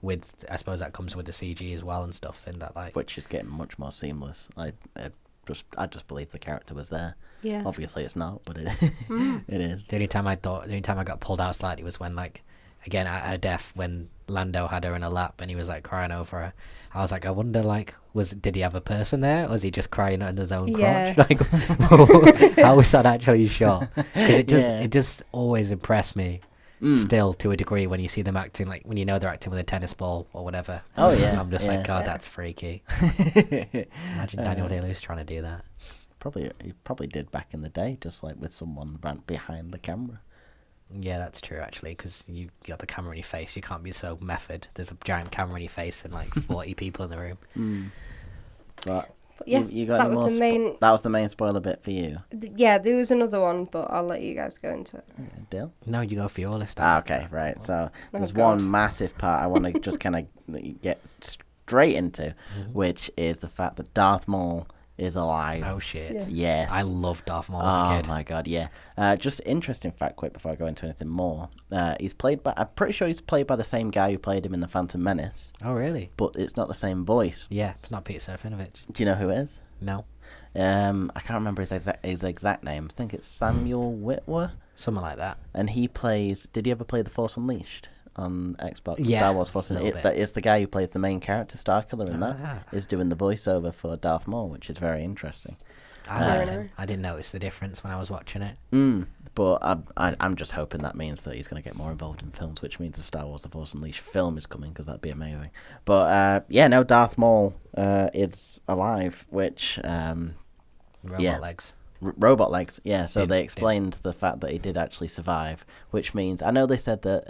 C: With, I suppose that comes with the CG as well and stuff, and that, like,
B: Which is getting much more seamless. I just believe the character was there.
A: Yeah.
B: Obviously it's not, but it it is.
C: the only time I got pulled out slightly was when, like, again at her death, when Lando had her in a lap and he was like crying over her. I was like, I wonder, like, did he have a person there, or was he just crying under his own
A: Yeah.
C: crotch? Like, how was that actually shot? Because it just always impressed me. Still, to a degree, when you see them acting, like when they're acting with a tennis ball or whatever.
B: Oh, yeah,
C: I'm just
B: yeah.
C: like, God,
A: Yeah.
C: that's freaky. Imagine Daniel Day-Lewis trying to do that.
B: He probably did back in the day, just like with someone behind the camera.
C: Yeah, that's true, actually, because you got the camera in your face. You can't be so method. There's a giant camera in your face and like 40 people in the room.
B: But
A: yes,
B: you got
A: that
B: any
A: was
B: more
A: the main.
B: that was the main spoiler bit for you.
A: Yeah, there was another one, but I'll let you guys go into it.
B: Deal?
C: No, you go for your list.
B: Okay, right. So there's
A: God.
B: one massive part I want to just kind of get straight into, which is the fact that Darth Maul is alive.
C: Oh, shit.
A: Yeah.
B: Yes.
C: I loved Darth Maul as a kid.
B: Oh my god, yeah. Just interesting fact, quick before I go into anything more. I'm pretty sure he's played by the same guy who played him in The Phantom Menace,
C: Oh, really?
B: but it's not the same voice.
C: Yeah, it's not Peter Serafinovich.
B: Do you know who it is?
C: No.
B: I can't remember his exact name. I think it's Samuel Witwer,
C: Something like that.
B: and he plays. Did he ever play The Force Unleashed on Xbox?
C: Yeah,
B: Star Wars Force
C: a little
B: Unleashed.
C: bit.
B: That is the guy who plays the main character, Starkiller, in that.
C: Ah.
B: Is doing the voiceover for Darth Maul, which is very interesting.
C: I
A: nice.
C: didn't notice the difference when I was watching it.
B: But I'm just hoping that means that he's going to get more involved in films, which means the Star Wars The Force Unleashed film is coming, because that'd be amazing. But Darth Maul is alive, which
C: Robot legs.
B: robot legs. Yeah, so
C: Did-
B: they explained the fact that he did actually survive, which means I know they said that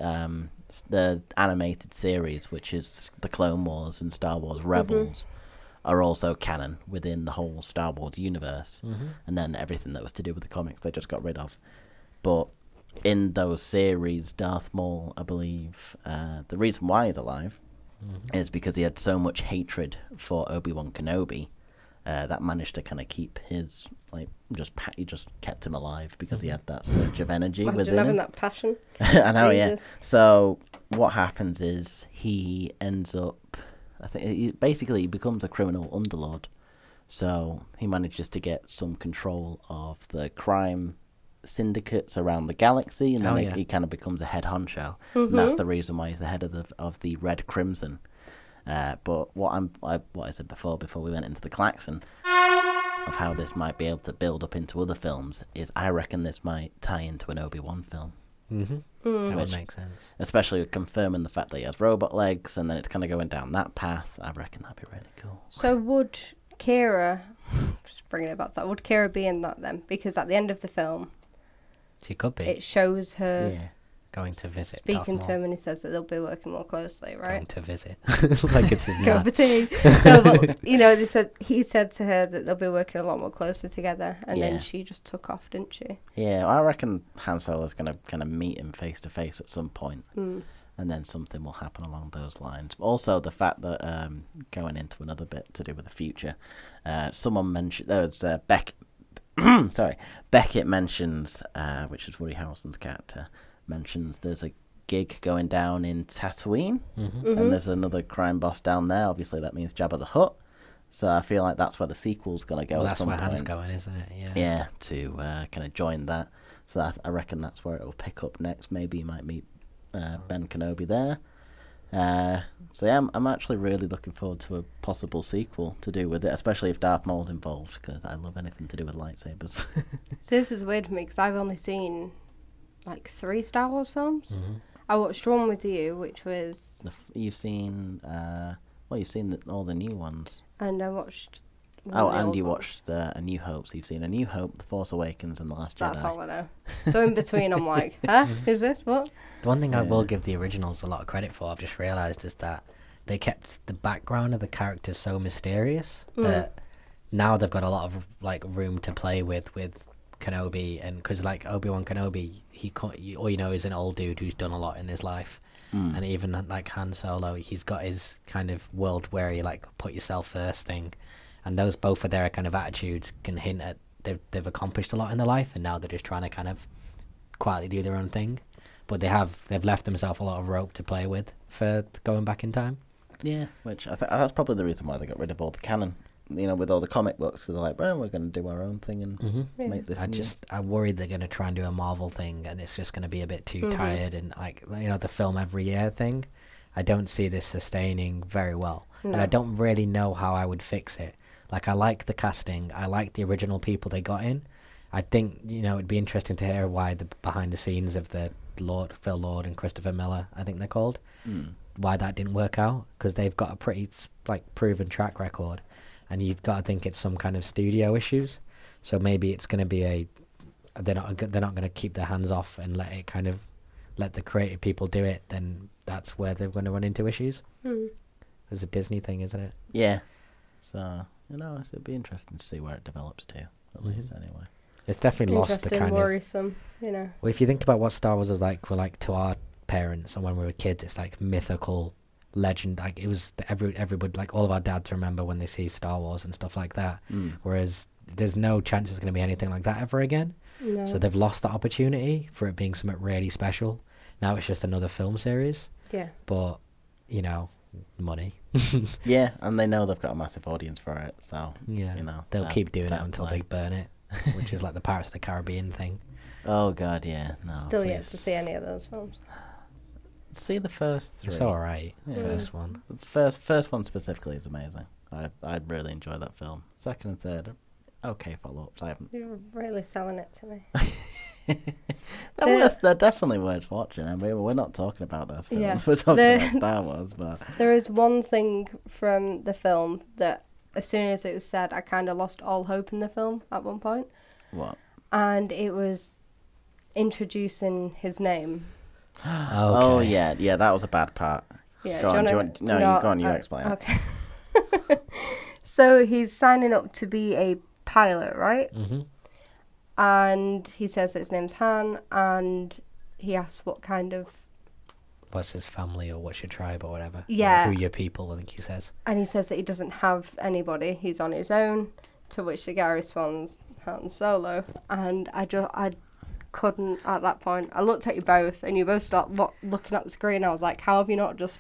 B: the animated series, which is the Clone Wars and Star Wars Rebels, are also canon within the whole Star Wars universe, and then everything that was to do with the comics they just got rid of. But in those series, Darth Maul, I believe, the reason why he's alive is because he had so much hatred for Obi-Wan Kenobi that managed to kind of keep his, like, he just kept him alive because he had that surge of energy
A: Imagine
B: within
A: having
B: him.
A: that passion.
B: I know, yeah.
A: Jesus.
B: So what happens is he ends up, I think, he becomes a criminal underlord. So he manages to get some control of the crime syndicates around the galaxy, and then he kind of becomes a head honcho. And that's the reason why he's the head of the Red Crimson. But what I said before we went into the klaxon of how this might be able to build up into other films is I reckon this might tie into an Obi-Wan film.
C: That would make sense.
B: Especially confirming the fact that he has robot legs, and then it's kind of going down that path. I reckon that'd be really cool.
A: So would Kira, just bringing it back to that, would Kira be in that then? Because at the end of the film,
C: She could be
A: it shows her
B: Yeah.
C: going to visit.
A: speaking
C: Darth
A: to
C: Maul.
A: him, and he says that they'll be working more closely,
C: Going
A: right?
C: to visit. Like it's his
A: Go
C: nan.
A: for tea. No, but, he said to her that they'll be working a lot more closer together, and
B: Yeah.
A: then she just took off, didn't she?
B: Yeah, I reckon Han Solo's going to kind of meet him face to face at some point, and then something will happen along those lines. Also, the fact that, going into another bit to do with the future, someone mentioned, there was Beckett mentions, which is Woody Harrelson's character, mentions there's a gig going down in Tatooine, and there's another crime boss down there. Obviously, that means Jabba the Hutt. So I feel like that's where the sequel's going to go.
C: Well,
B: at
C: that's
B: some
C: where
B: point.
C: Han's going, isn't it? Yeah.
B: Yeah, to kind of join that. So I reckon that's where it'll pick up next. Maybe you might meet Ben Kenobi there. So yeah, I'm actually really looking forward to a possible sequel to do with it, especially if Darth Maul's involved, because I love anything to do with lightsabers.
A: So this is weird for me because I've only seen like 3 Star Wars films. I watched one with you, which was,
B: You've seen, you've seen all the new ones.
A: and I watched
B: Oh,
A: the
B: and
A: old
B: you
A: ones.
B: watched A New Hope, so you've seen A New Hope, The Force Awakens, and The Last
A: That's
B: Jedi.
A: all I know. So in between, I'm like, huh? Is this what?
C: The one thing I will
B: Yeah.
C: give the originals a lot of credit for, I've just realised, is that they kept the background of the characters so mysterious that now they've got a lot of like room to play with Kenobi, and because like Obi-Wan Kenobi, all you know is an old dude who's done a lot in his life, and even like Han Solo, he's got his kind of world where you like put yourself first thing, and those both of their kind of attitudes can hint at they've accomplished a lot in their life, and now they're just trying to kind of quietly do their own thing, but they've left themselves a lot of rope to play with for going back in time.
B: Yeah, which that's probably the reason why they got rid of all the canon. You know, with all the comic books, so they're like, well, we're going to do our own thing and make this new.
C: I worried they're going to try and do a Marvel thing, and it's just going to be a bit too tired, and like, you know, the film every year thing. I don't see this sustaining very well, and I don't really know how I would fix it. Like, I like the casting, I like the original people they got in. I think, you know, it'd be interesting to hear why the behind the scenes of the Phil Lord and Christopher Miller, I think they're called, why that didn't work out, because they've got a pretty like proven track record. And you've got to think it's some kind of studio issues, so maybe it's going to be they're not going to keep their hands off and let the creative people do it. Then that's where they're going to run into issues. It's a Disney thing, isn't it?
B: Yeah. So, you know, it'd be interesting to see where it develops to, at least anyway.
C: It's definitely lost the kind
A: worrisome, you know.
C: Well, if you think about what Star Wars is like, to our parents and when we were kids, it's like mythical legend. Like, it was everybody, like all of our dads remember when they see Star Wars and stuff like that. Whereas there's no chance it's going to be anything like that ever again.
A: No.
C: So they've lost the opportunity for it being something really special. Now it's just another film series.
A: Yeah.
C: But, you know, money.
B: Yeah, and they know they've got a massive audience for it, so
C: Yeah,
B: you know,
C: they'll keep doing it
B: fair
C: until
B: play.
C: they burn it, which is like the Pirates of the Caribbean thing.
B: Oh god, yeah, no.
A: Still yet
B: please.
A: to see any of those films.
B: See the first three.
C: It's all right.
B: Yeah.
C: First one.
B: The first one specifically is amazing. I really enjoy that film. Second and third, okay follow-ups. I haven't.
A: You're really selling it to me.
B: They're definitely worth watching. I mean, we're not talking about those films.
A: Yeah.
B: We're talking about Star Wars, but
A: There is one thing from the film that, as soon as it was said, I kind of lost all hope in the film at one point,
B: what?
A: and it was introducing his name.
B: Oh yeah, that was a bad part.
A: Yeah,
B: Go on,
A: do you
B: want-
A: wanna-
B: no, you go on, you explain it.
A: Okay. So he's signing up to be a pilot, right?
C: Mm-hmm.
A: And he says his name's Han, and he asks what kind of,
C: What's his family or what's your tribe or whatever?
A: Yeah.
C: Or who your people, I think he says.
A: and he says that he doesn't have anybody. He's on his own. To which the guy responds, Han Solo. And I couldn't at that point. I looked at you both, and you both start looking at the screen. I was like, how have you not just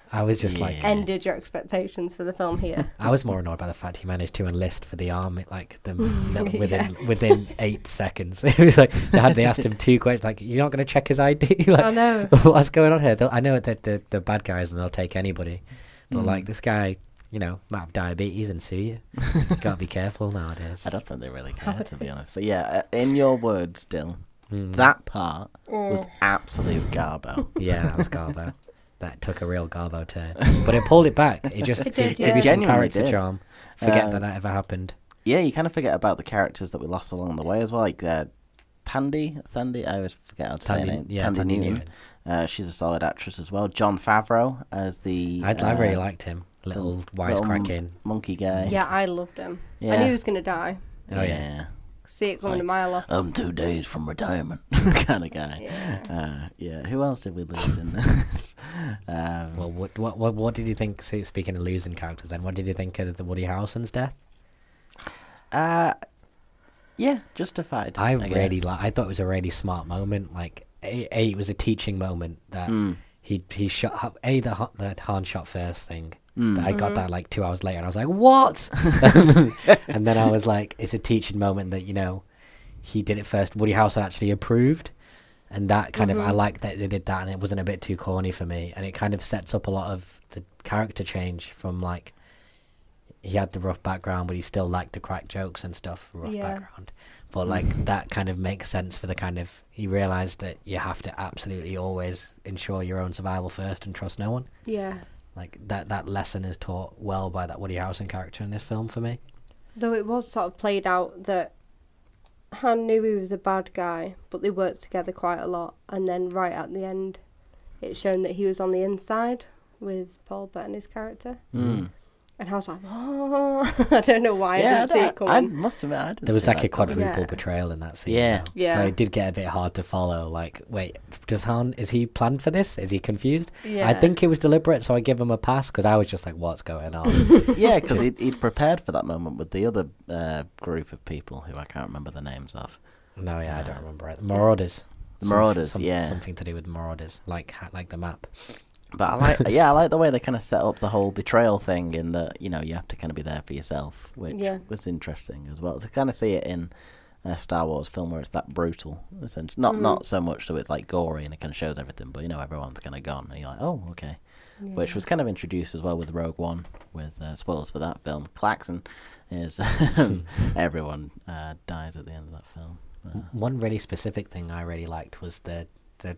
C: I was just like,
B: Yeah.
A: ended your expectations for the film here?
C: I was more annoyed by the fact he managed to enlist for the army, like
A: Yeah.
C: within 8 seconds. It was like they asked him 2 questions, like, you're not going to check his ID? Like,
A: I know.
C: what's going on here? I know that the bad guys and they'll take anybody, but like this guy, you know, might have diabetes and sue you. Gotta be careful nowadays.
B: I don't think they really care, to be honest. But yeah, in your words, still, that part was absolute garbo.
C: Yeah, that was Garbo. That took a real Garbo turn, but it pulled it back. It just
A: It did,
C: gave
A: yeah.
C: you some
B: Genuinely
C: character
B: did.
C: charm. Forget
B: Um,
C: that ever happened.
B: Yeah, you kind of forget about the characters that we lost along the way as well, like Tandy, I always forget how to say her name.
C: Tandy
B: Newton. She's a solid actress as well. John Favreau as the
C: I really liked him. Little wisecracking.
B: monkey guy.
A: Yeah, I loved him. I
B: Yeah.
A: knew he was going to die.
C: Oh yeah.
A: See it coming
B: like-
A: a mile off.
B: I'm 2 days from retirement, kind of guy.
A: Yeah.
B: Who else did we lose in this?
C: Well, what did you think? Speaking of losing characters, then what did you think of the Woody Harrelson's death?
B: Yeah, justified.
C: I
B: guess.
C: I thought it was a really smart moment. Like, it was a teaching moment that he shot the Han shot first thing. I got that like 2 hours later, and I was like, "What?" And then I was like, "It's a teaching moment that, you know, he did it first. Woody Harrelson actually approved." And that kind of, I like that they did that, and it wasn't a bit too corny for me. And it kind of sets up a lot of the character change from, like, he had the rough background, but he still liked to crack jokes and stuff, background. But, like, that kind of makes sense for the kind of, he realised that you have to absolutely always ensure your own survival first and trust no one.
A: Yeah.
C: Like, that lesson is taught well by that Woody Harrelson character in this film for me.
A: Though it was sort of played out that Han knew he was a bad guy, but they worked together quite a lot. And then right at the end, it's shown that he was on the inside with Paul Bettany's character.
B: Mm.
A: And I was like, oh, I don't know why I didn't see it
B: I
A: coming.
B: must admit, I didn't
C: There was
B: see
C: like a
B: that coming.
C: quadruple
A: Yeah.
C: betrayal in that scene.
B: Yeah.
C: though.
A: Yeah.
C: So it did get a bit hard to follow. Like, wait, does Han, is he planned for this? Is he confused?
A: Yeah.
C: I think it was deliberate, so I give him a pass because I was just like, what's going on?
B: Yeah, because he'd prepared for that moment with the other group of people who I can't remember the names of.
C: No, yeah, I don't remember it. Marauders.
B: The Marauders, yeah.
C: Something to do with Marauders, like the map.
B: But I like the way they kind of set up the whole betrayal thing in that, you know, you have to kind of be there for yourself, which was interesting as well. To kind of see it in a Star Wars film where it's that brutal, essentially. Not so much so it's like gory and it kind of shows everything, but, you know, everyone's kind of gone. And you're like, oh, okay.
A: Yeah.
B: Which was kind of introduced as well with Rogue One, with spoilers for that film. Klaxon is everyone dies at the end of that film.
C: One really specific thing I really liked was the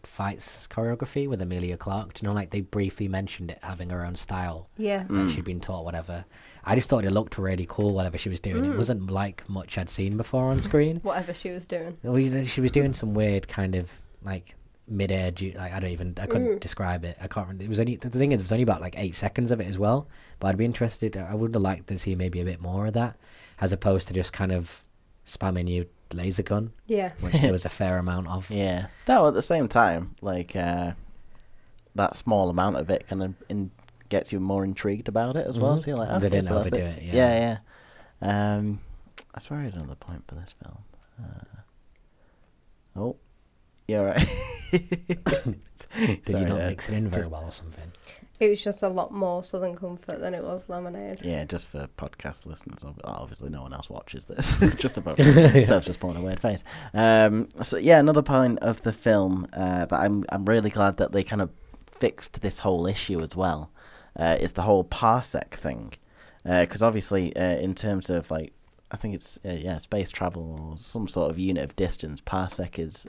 C: fights choreography with Emilia Clarke. Do you know, like they briefly mentioned it having her own style
A: Yeah.
C: that she'd been taught, whatever. I just thought it looked really cool, whatever she was doing. It wasn't like much I'd seen before on screen.
A: Whatever she was doing.
C: She was doing some weird kind of like mid-air, like I couldn't describe it. I can't remember. It was only, the thing is, it was only about like 8 seconds of it as well. But I'd be interested. I would have liked to see maybe a bit more of that, as opposed to just kind of spamming you laser gun,
A: Yeah.
C: which there was a fair amount of.
B: Yeah. Though at the same time, like that small amount of it kind of gets you more intrigued about it as well. So you're like, okay,
C: They didn't
B: so that
C: overdo
B: bit-
C: it. Yeah.
B: Yeah. I swear I had another point for this film. Oh, you're right.
C: Did you not mix it in very
B: just-
C: well or something?
A: It was just a lot more Southern Comfort than it was Lemonade.
B: Yeah, just for podcast listeners. Obviously, no one else watches this. Just about Steph's just pulling a weird face. So yeah, another point of the film that I'm really glad that they kind of fixed this whole issue as well is the whole parsec thing, because obviously in terms of like I think it's space travel or some sort of unit of distance, parsec is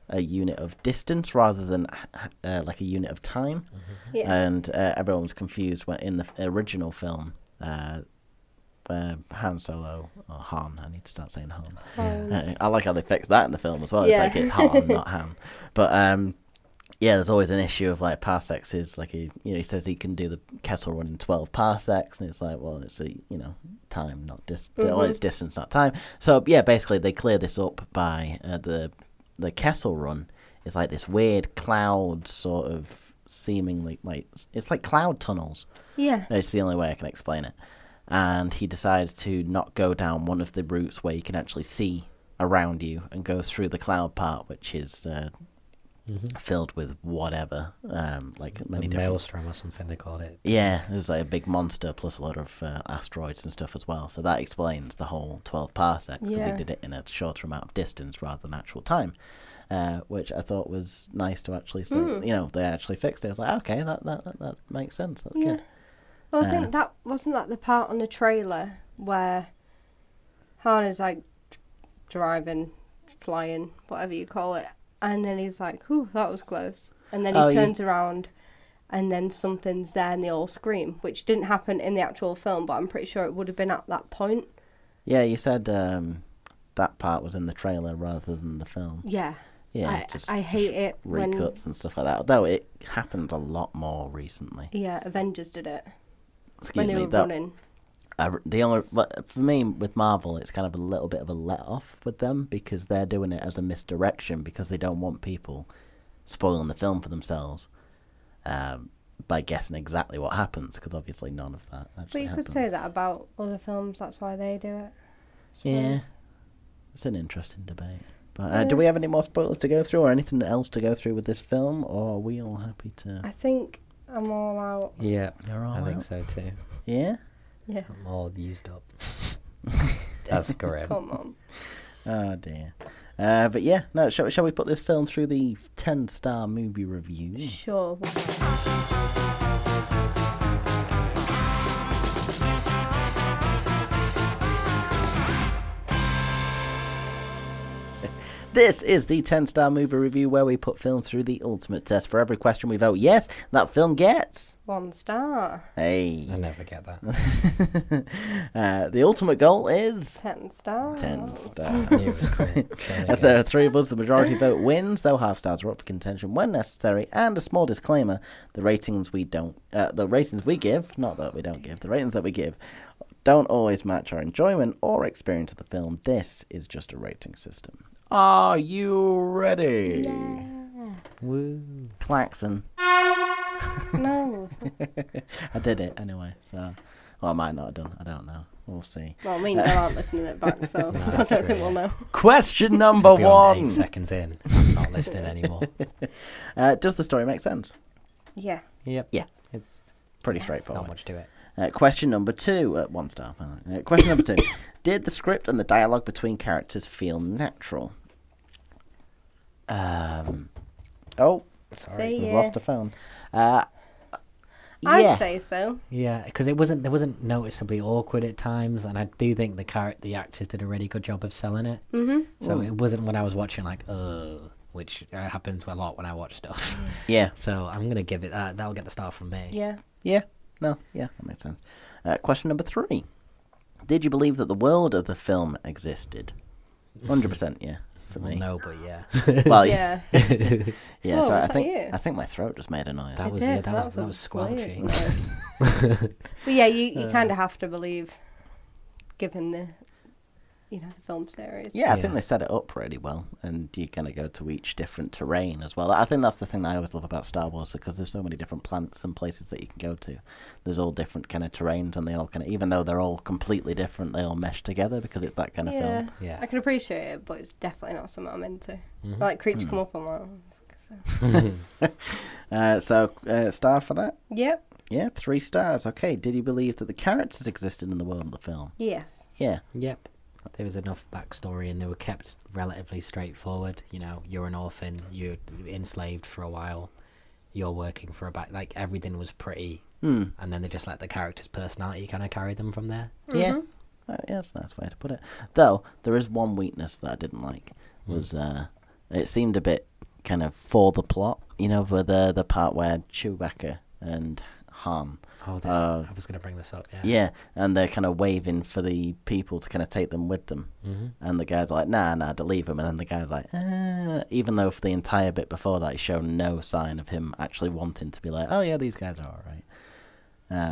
B: a unit of distance rather than like a unit of time.
A: Yeah.
B: And everyone was confused when in the original film, Han Solo or Han. I need to start saying Han. I like how they fixed that in the film as well.
A: Yeah.
B: It's like it's Han, not Han. But yeah, there's always an issue of like parsecs is like he says he can do the Kessel Run in 12 parsecs, and it's like, well, it's a time, not distance. Well, it's distance, not time. So yeah, basically they clear this up by the Kessel Run is like this weird cloud sort of seemingly like it's like cloud tunnels.
A: Yeah.
B: It's the only way I can explain it. And he decides to not go down one of the routes where you can actually see around you and goes through the cloud part, which is filled with whatever, like many
C: The
B: different.
C: Maelstrom or something they called it.
B: Yeah, it was like a big monster plus a lot of asteroids and stuff as well. So that explains the whole 12 parsecs because
A: Yeah.
B: he did it in a shorter amount of distance rather than actual time, which I thought was nice to actually see. You know, they actually fixed it. I was like, okay, that makes sense. That's good.
A: Well, I think that wasn't that the part on the trailer where Han is like driving, flying, whatever you call it, and then he's like, "Ooh, that was close," and then he turns around, and then something's there, and they all scream, which didn't happen in the actual film, but I'm pretty sure it would have been at that point.
B: Yeah, you said that part was in the trailer rather than the film.
A: Yeah.
B: Yeah, just
A: I hate it when
B: recuts and stuff like that. Though it happened a lot more recently.
A: Avengers did it
B: Excuse
A: when they
B: me.
A: were running.
B: The only for me with Marvel, it's kind of a little bit of a let off with them because they're doing it as a misdirection because they don't want people spoiling the film for themselves by guessing exactly what happens because obviously none of that
A: But
B: actually
A: you
B: happens.
A: could say that about other films. That's why they do it.
B: Yeah, it's an interesting debate. But do we have any more spoilers to go through or anything else to go through with this film, or are we all happy to?
A: I think I'm all out.
C: Yeah,
B: You're all
C: I think
B: out?
C: so too.
B: Yeah.
A: Yeah.
C: I'm all used up. That's grim.
A: Come on.
B: Oh dear. But yeah, no. Shall we put this film through the 10-star movie review?
A: Sure.
B: This is the 10-star movie review where we put films through the ultimate test. For every question we vote yes, that film gets
A: 1 star.
B: Hey.
C: I never get that.
B: The ultimate goal is
A: 10 stars.
B: 10
C: I knew it was
B: stars.
C: cool. So
B: As there are 3 of us, the majority vote wins, though half stars are up for contention when necessary. And a small disclaimer: the ratings we give, the ratings that we give, don't always match our enjoyment or experience of the film. This is just a rating system. Are you ready?
A: Yeah.
C: Woo.
B: Klaxon.
A: No.
B: I did it anyway, so. Well, I might not have done. I don't know. We'll see.
A: Well, me and Bill aren't listening it back, so
C: No,
A: I
C: that's
A: don't
C: true,
A: think we'll know.
B: Question number
C: Beyond 8
B: 1.
C: seconds in, I'm not listening anymore.
B: Does the story make sense?
A: Yeah.
C: Yep.
B: Yeah.
C: It's
B: Pretty
C: not
B: straightforward.
C: much to it.
B: Question number 2. 1 star. Question number 2. Did the script and the dialogue between characters feel natural? Oh,
A: Say
B: we've
A: yeah.
B: lost a phone.
A: I'd
B: Yeah.
A: say so.
C: Yeah, because there wasn't noticeably awkward at times, and I do think the actors did a really good job of selling it.
A: Mm-hmm.
C: So it wasn't when I was watching like, which happens a lot when I watch stuff.
B: Yeah.
C: So I'm gonna give it that. That'll get the star from me.
A: Yeah.
B: Yeah. No. Yeah, that makes sense. Question number 3. Did you believe that the world of the film existed? 100%. Yeah. For
C: Well,
B: me.
C: no, but yeah.
B: Well,
A: Yeah.
B: yeah.
A: Whoa,
B: Sorry,
A: was that you?
B: I think my throat just made a noise.
C: That
A: It
C: was
A: did.
C: yeah, that was
A: a
C: squelchy.
A: weird noise. But yeah, you kind of have to believe, given the film series.
B: Yeah, I
C: Yeah.
B: think they set it up pretty well, and you kind of go to each different terrain as well. I think that's the thing that I always love about Star Wars, because there's so many different planets and places that you can go to. There's all different kind of terrains, and they all kind of, even though they're all completely different, they all mesh together because it's that kind of
A: Yeah.
B: film.
C: Yeah.
A: I can appreciate it, but it's definitely not something I'm into.
C: Mhm.
A: Like creatures come up, I'm like, oh, fuck it.
B: So, star for that?
A: Yep.
B: Yeah, 3 stars. Okay, did you believe that the characters existed in the world of the film?
A: Yes.
B: Yeah.
C: Yep. There was enough backstory, and they were kept relatively straightforward. You know, you're an orphan, you're enslaved for a while, you're working for like everything was pretty, and then they just let the character's personality kind of carry them from there.
B: Yeah. Yeah, that's a nice way to put it. Though, there is one weakness that I didn't like, was it seemed a bit kind of for the plot, for the part where Chewbacca and Han...
C: Oh, I was going to bring this up, yeah.
B: Yeah, and they're kind of waving for the people to kind of take them with them.
C: Mm-hmm.
B: And the guy's like, nah, to leave him. And then the guy's like, even though for the entire bit before that, he's shown no sign of him actually wanting to be like, oh yeah, these guys are alright.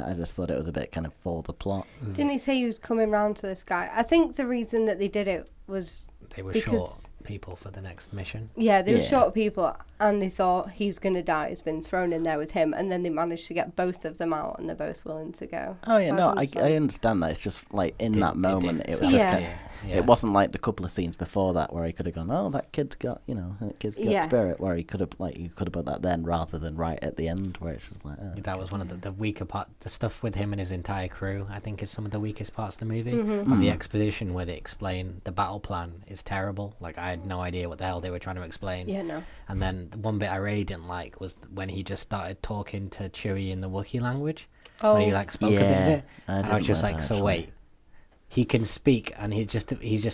B: I just thought it was a bit kind of for the plot.
A: Didn't he say he was coming round to this guy? I think the reason that they did it was
C: They were
A: because
C: short people for the next mission.
A: yeah, they were
B: Yeah.
A: short people, and they thought he's gonna die. He's been thrown in there with him, and then they managed to get both of them out, and they're both willing to go.
B: Oh yeah,
A: So
B: no,
A: understand.
B: I understand that. It's just like in that moment, it was
C: sound
B: just
A: Yeah.
B: kind of,
C: Yeah.
B: it wasn't like the couple of scenes before that where he could have gone, oh, that kid's got, that kid's got
A: Yeah.
B: spirit, where he could have, like, you could have put that then rather than right at the end where it's just like, oh.
C: That was one of the weaker part. The stuff with him and his entire crew, I think, is some of the weakest parts of the movie.
A: Mm-hmm.
C: Of the exposition where they explain the battle plan is terrible. Like, I had no idea what the hell they were trying to explain.
A: Yeah, no.
C: And then the one bit I really didn't like was when he just started talking to Chewie in the Wookiee language.
A: Oh,
C: When he like spoke a bit of
B: Yeah,
C: it.
B: I
C: And I
B: didn't
C: was just
B: like
C: like,
B: that,
C: so
B: actually.
C: wait. He can speak, and he's just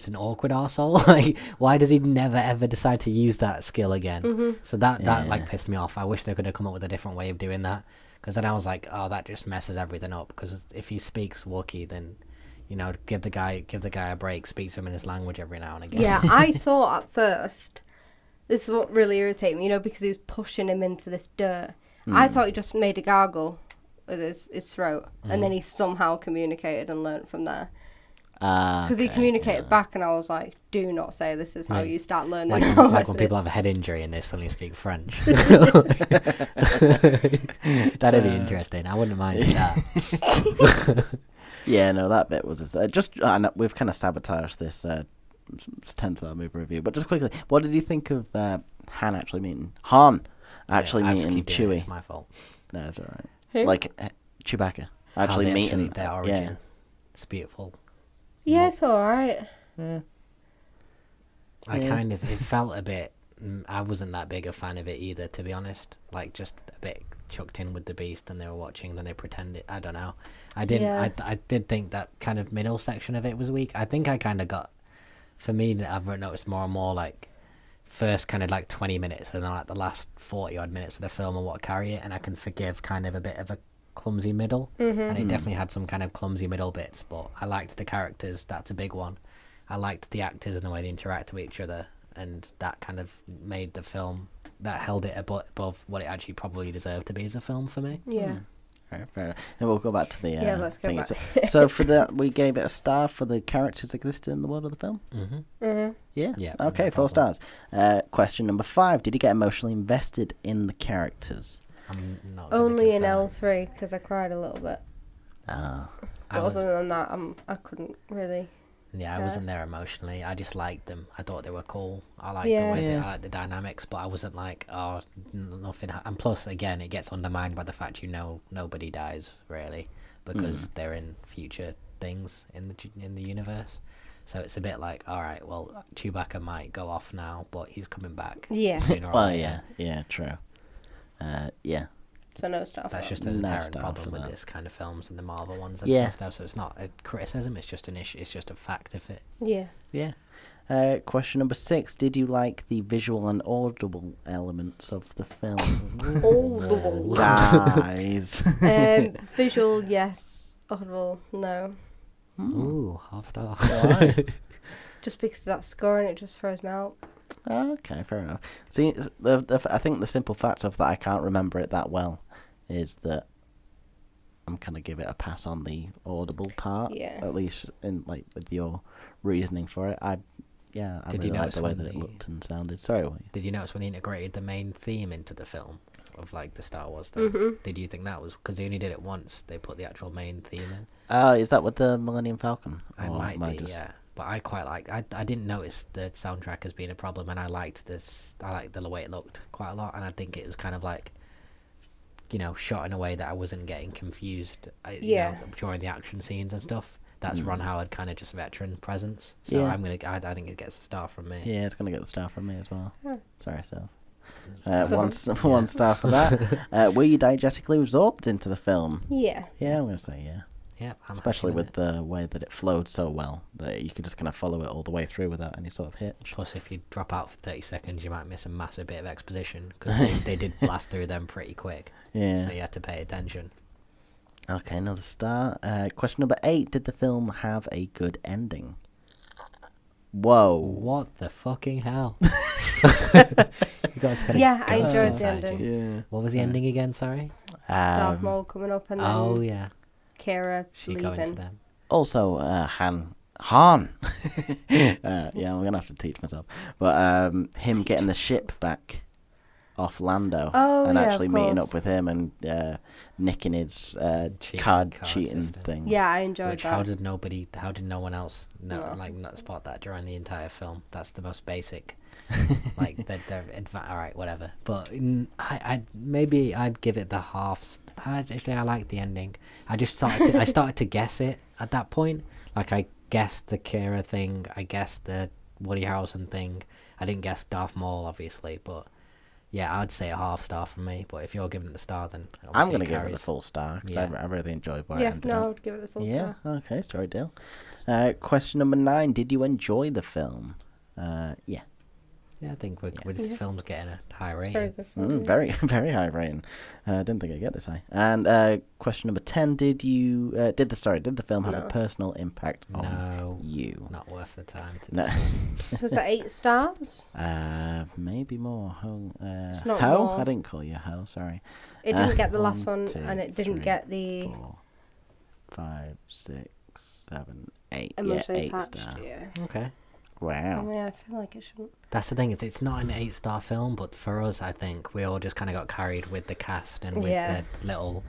C: an awkward arsehole. Like, why does he never ever decide to use that skill again?
A: Mm-hmm.
C: So that
B: Yeah.
C: like pissed me off. I wish they could have come up with a different way of doing that, because then I was like, oh, that just messes everything up. Because if he speaks Wookiee, then give the guy a break, speak to him in his language every now and again.
A: Yeah, I thought at first, this is what really irritated me, because he was pushing him into this dirt. I thought he just made a gargle with his throat, and then he somehow communicated and learnt from there. Because he communicated back, and I was like, do not say this is how
C: Right.
A: you start learning.
C: Like,
A: how
C: like
A: I
C: when
A: said
C: people
A: it.
C: have a head injury and they suddenly speak French. That'd be interesting. I wouldn't mind that.
B: Yeah, no, that bit was just. We've kind of sabotaged this 10-star movie review, but just quickly, what did you think of Han actually meeting
C: I just
B: meeting
C: keep doing it,
B: Chewie?
C: It's my fault.
B: No, it's all right.
A: Who?
B: Like Chewbacca actually
C: How they
B: meeting
C: their origin. It's beautiful.
A: Yeah, it's alright.
B: Yeah.
C: It felt a bit. I wasn't that big a fan of it either, to be honest. Like, just a bit chucked in with the beast, and they were watching, then they pretended. I don't know. I didn't.
A: Yeah.
C: I did think that kind of middle section of it was weak. I think I kind of got. For me, I've noticed more and more like first kind of like 20 minutes and then like the last 40 odd minutes of the film are what carry it, and I can forgive kind of a bit of a clumsy middle, and it definitely had some kind of clumsy middle bits, but I liked the characters. That's a big one. I liked the actors and the way they interact with each other, and that kind of made the film, that held it above what it actually probably deserved to be as a film for me.
A: Yeah.
B: Right, fair enough. And we'll go back to the
A: let's go
B: thing.
A: back.
B: So for that, we gave it a star for the characters existed in the world of the film. Yeah.
C: Yeah,
B: Okay,
C: no
B: 4
C: problem.
B: stars. Question number 5: did you get emotionally invested in the characters?
C: I'm not gonna
A: Only in
C: confirm.
A: L3 because I cried a little bit.
B: Ah.
A: But other than that, I couldn't really.
C: Yeah, I
A: Yeah.
C: wasn't there emotionally. I just liked them. I thought they were cool. I liked
A: Yeah.
C: the way
B: Yeah.
C: I liked the dynamics, but I wasn't like, oh, nothing. And plus, again, it gets undermined by the fact nobody dies really, because they're in future things in the universe. So it's a bit like, all right, well, Chewbacca might go off now, but he's coming back.
A: Yeah.
C: Sooner or
B: Well,
C: later.
B: yeah, true. Yeah.
A: So no star.
C: That's
A: for
C: just
A: that.
C: an
B: No
C: inherent
B: star
C: problem
B: for
C: with
B: that.
C: this kind of films and the Marvel ones and
B: Yeah.
C: stuff, though. So it's not a criticism. It's just an issue. It's just a fact of it.
A: Yeah.
B: Yeah. Question number 6: did you like the visual and audible elements of the film?
A: Audible.
B: Guys.
A: Visual, yes. Audible, no.
C: Ooh, half star.
B: Why?
A: Just because of that score and it just throws me out.
B: Okay, fair enough. See, I think the simple fact of that I can't remember it that well is that I'm gonna give it a pass on the audible part.
A: Yeah.
B: At least in like with your reasoning for it, I
C: Did
B: really
C: you
B: liked
C: notice
B: the way
C: when
B: that it
C: the-
B: looked and sounded. Sorry. What
C: Did you notice when they integrated the main theme into the film of like the Star Wars thing? Did you think that was because they only did it once? They put the actual main theme in.
B: is that with the Millennium Falcon?
C: I
B: Or
C: might
B: am I
C: be,
B: just-
C: yeah. But I quite like. I didn't notice the soundtrack as being a problem, and I liked this. I liked the way it looked quite a lot, and I think it was kind of like, shot in a way that I wasn't getting confused. During the action scenes and stuff. That's Ron Howard kind of just veteran presence. So
B: Yeah.
C: I think it gets a star from me.
B: Yeah, it's gonna get the star from me as well. Sorry, Seth.
A: So-
B: One star for that. Were you diegetically absorbed into the film?
A: Yeah.
B: Yeah, I'm gonna say yeah.
C: Yeah, I'm
B: Especially
C: happy
B: with
C: it.
B: the way that it flowed so well that you could just kind of follow it all the way through without any sort of hitch.
C: Plus, if you drop out for 30 seconds, you might miss a massive bit of exposition because they did blast through them pretty quick.
B: Yeah.
C: So you had to pay attention.
B: Okay, another star. Question number 8: did the film have a good ending? Whoa.
C: What the fucking hell? You guys kinda
A: Yeah, I
C: ghost
A: enjoyed the
C: inside
A: ending.
C: you.
B: Yeah.
C: What was the ending again? Sorry.
A: Darth Maul coming up and then
C: Oh yeah,
A: Kira
C: she going to
A: leaving.
C: them.
B: Also, Han. Yeah, I'm gonna have to teach myself. But him getting the ship back off Lando
A: Oh,
B: and
A: yeah,
B: actually
A: of
B: meeting up
A: course.
B: with him and nicking his
C: Cheating
B: card
C: card
B: cheating
C: system.
B: thing.
A: Yeah, I enjoyed
C: Which
A: that.
C: how did no one else
A: No.
C: not spot that during the entire film? That's the most basic. Like they're all right, whatever. But maybe I'd give it the half. Actually, I like the ending. I started to guess it at that point. Like I guessed the Kira thing. I guessed the Woody Harrelson thing. I didn't guess Darth Maul, obviously, but. Yeah, I'd say a half star from me, but if you're giving it the star, then
B: I'm
C: obviously
B: going to give it the
C: carries.
B: full star because
C: Yeah.
B: I really enjoyed where it
A: Yeah,
B: ended
A: no, I
B: up.
A: would give it the full
B: Yeah,
A: star.
B: okay, sorry, Dale. Question number 9: did you enjoy the film? Yeah.
C: Yeah, I think this
A: Yeah.
C: film's getting a high
A: It's very
C: rating.
A: good film.
B: Very, very high rating. I didn't think I'd get this high. And question number 10: did the film have a
A: No.
B: personal impact on
C: No,
B: you?
C: not worth the time to
B: No.
C: discuss.
A: So is that 8 stars?
B: Maybe more.
A: It's not
B: Ho?
A: more.
B: I didn't call you Ho. Sorry.
A: It didn't get the last
B: 1,
A: one,
B: 2,
A: and it didn't
B: 3,
A: get the
B: 4, 5, 6, 7, 8.
A: emotionally
B: yeah, 8
A: attached.
B: star.
A: Yeah.
C: Okay.
B: Wow.
A: Yeah, I feel like it shouldn't.
C: That's the thing, is it's not an 8-star film, but for us, I think we all just kind of got carried with the cast and with
A: Yeah.
C: the little.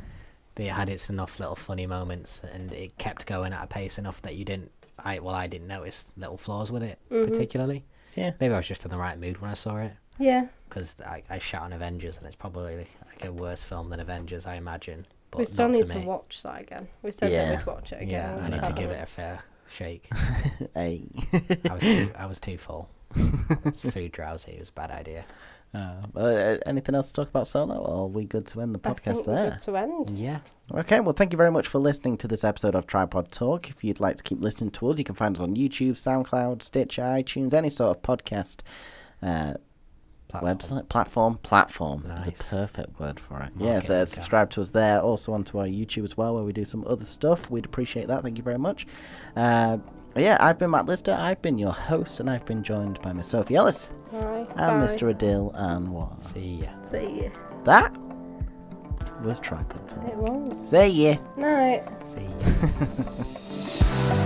C: They had its enough little funny moments, and it kept going at a pace enough that you didn't. I didn't notice little flaws with it particularly.
B: Yeah.
C: Maybe I was just in the right mood when I saw it,
A: Yeah.
C: because I shot on Avengers, and it's probably like a worse film than Avengers, I imagine. But
A: We still
C: not
A: need
C: to
A: to
C: me.
A: watch that again. We said
B: Yeah.
A: that we'd watch it again.
C: Yeah,
A: We'll
C: I need
A: try
C: to
A: that
C: give
A: one.
C: it a fair shake.
B: Hey.
C: I was too full. Food drowsy. It was a bad idea.
B: Anything else to talk about Solo, or are we good to end the
A: I
B: podcast
A: think we're
B: there?
A: good to end.
C: Yeah.
B: Okay, well, thank you very much for listening to this episode of Tripod Talk. If you'd like to keep listening to us, you can find us on YouTube, SoundCloud, Stitcher, iTunes, any sort of podcast website, platform is
C: Nice.
B: a perfect word for it.
C: Market
B: Yes,
C: maker.
B: subscribe to us there. Also onto our YouTube as well, where we do some other stuff. We'd appreciate that. Thank you very much. Yeah, I've been Matt Lister. I've been your host, and I've been joined by Miss Sophie Ellis
A: Bye.
B: and Mr. Adil, and what?
C: See ya.
A: See ya.
B: That was tripod talk.
A: It was.
B: See ya.
A: Night.
C: See ya.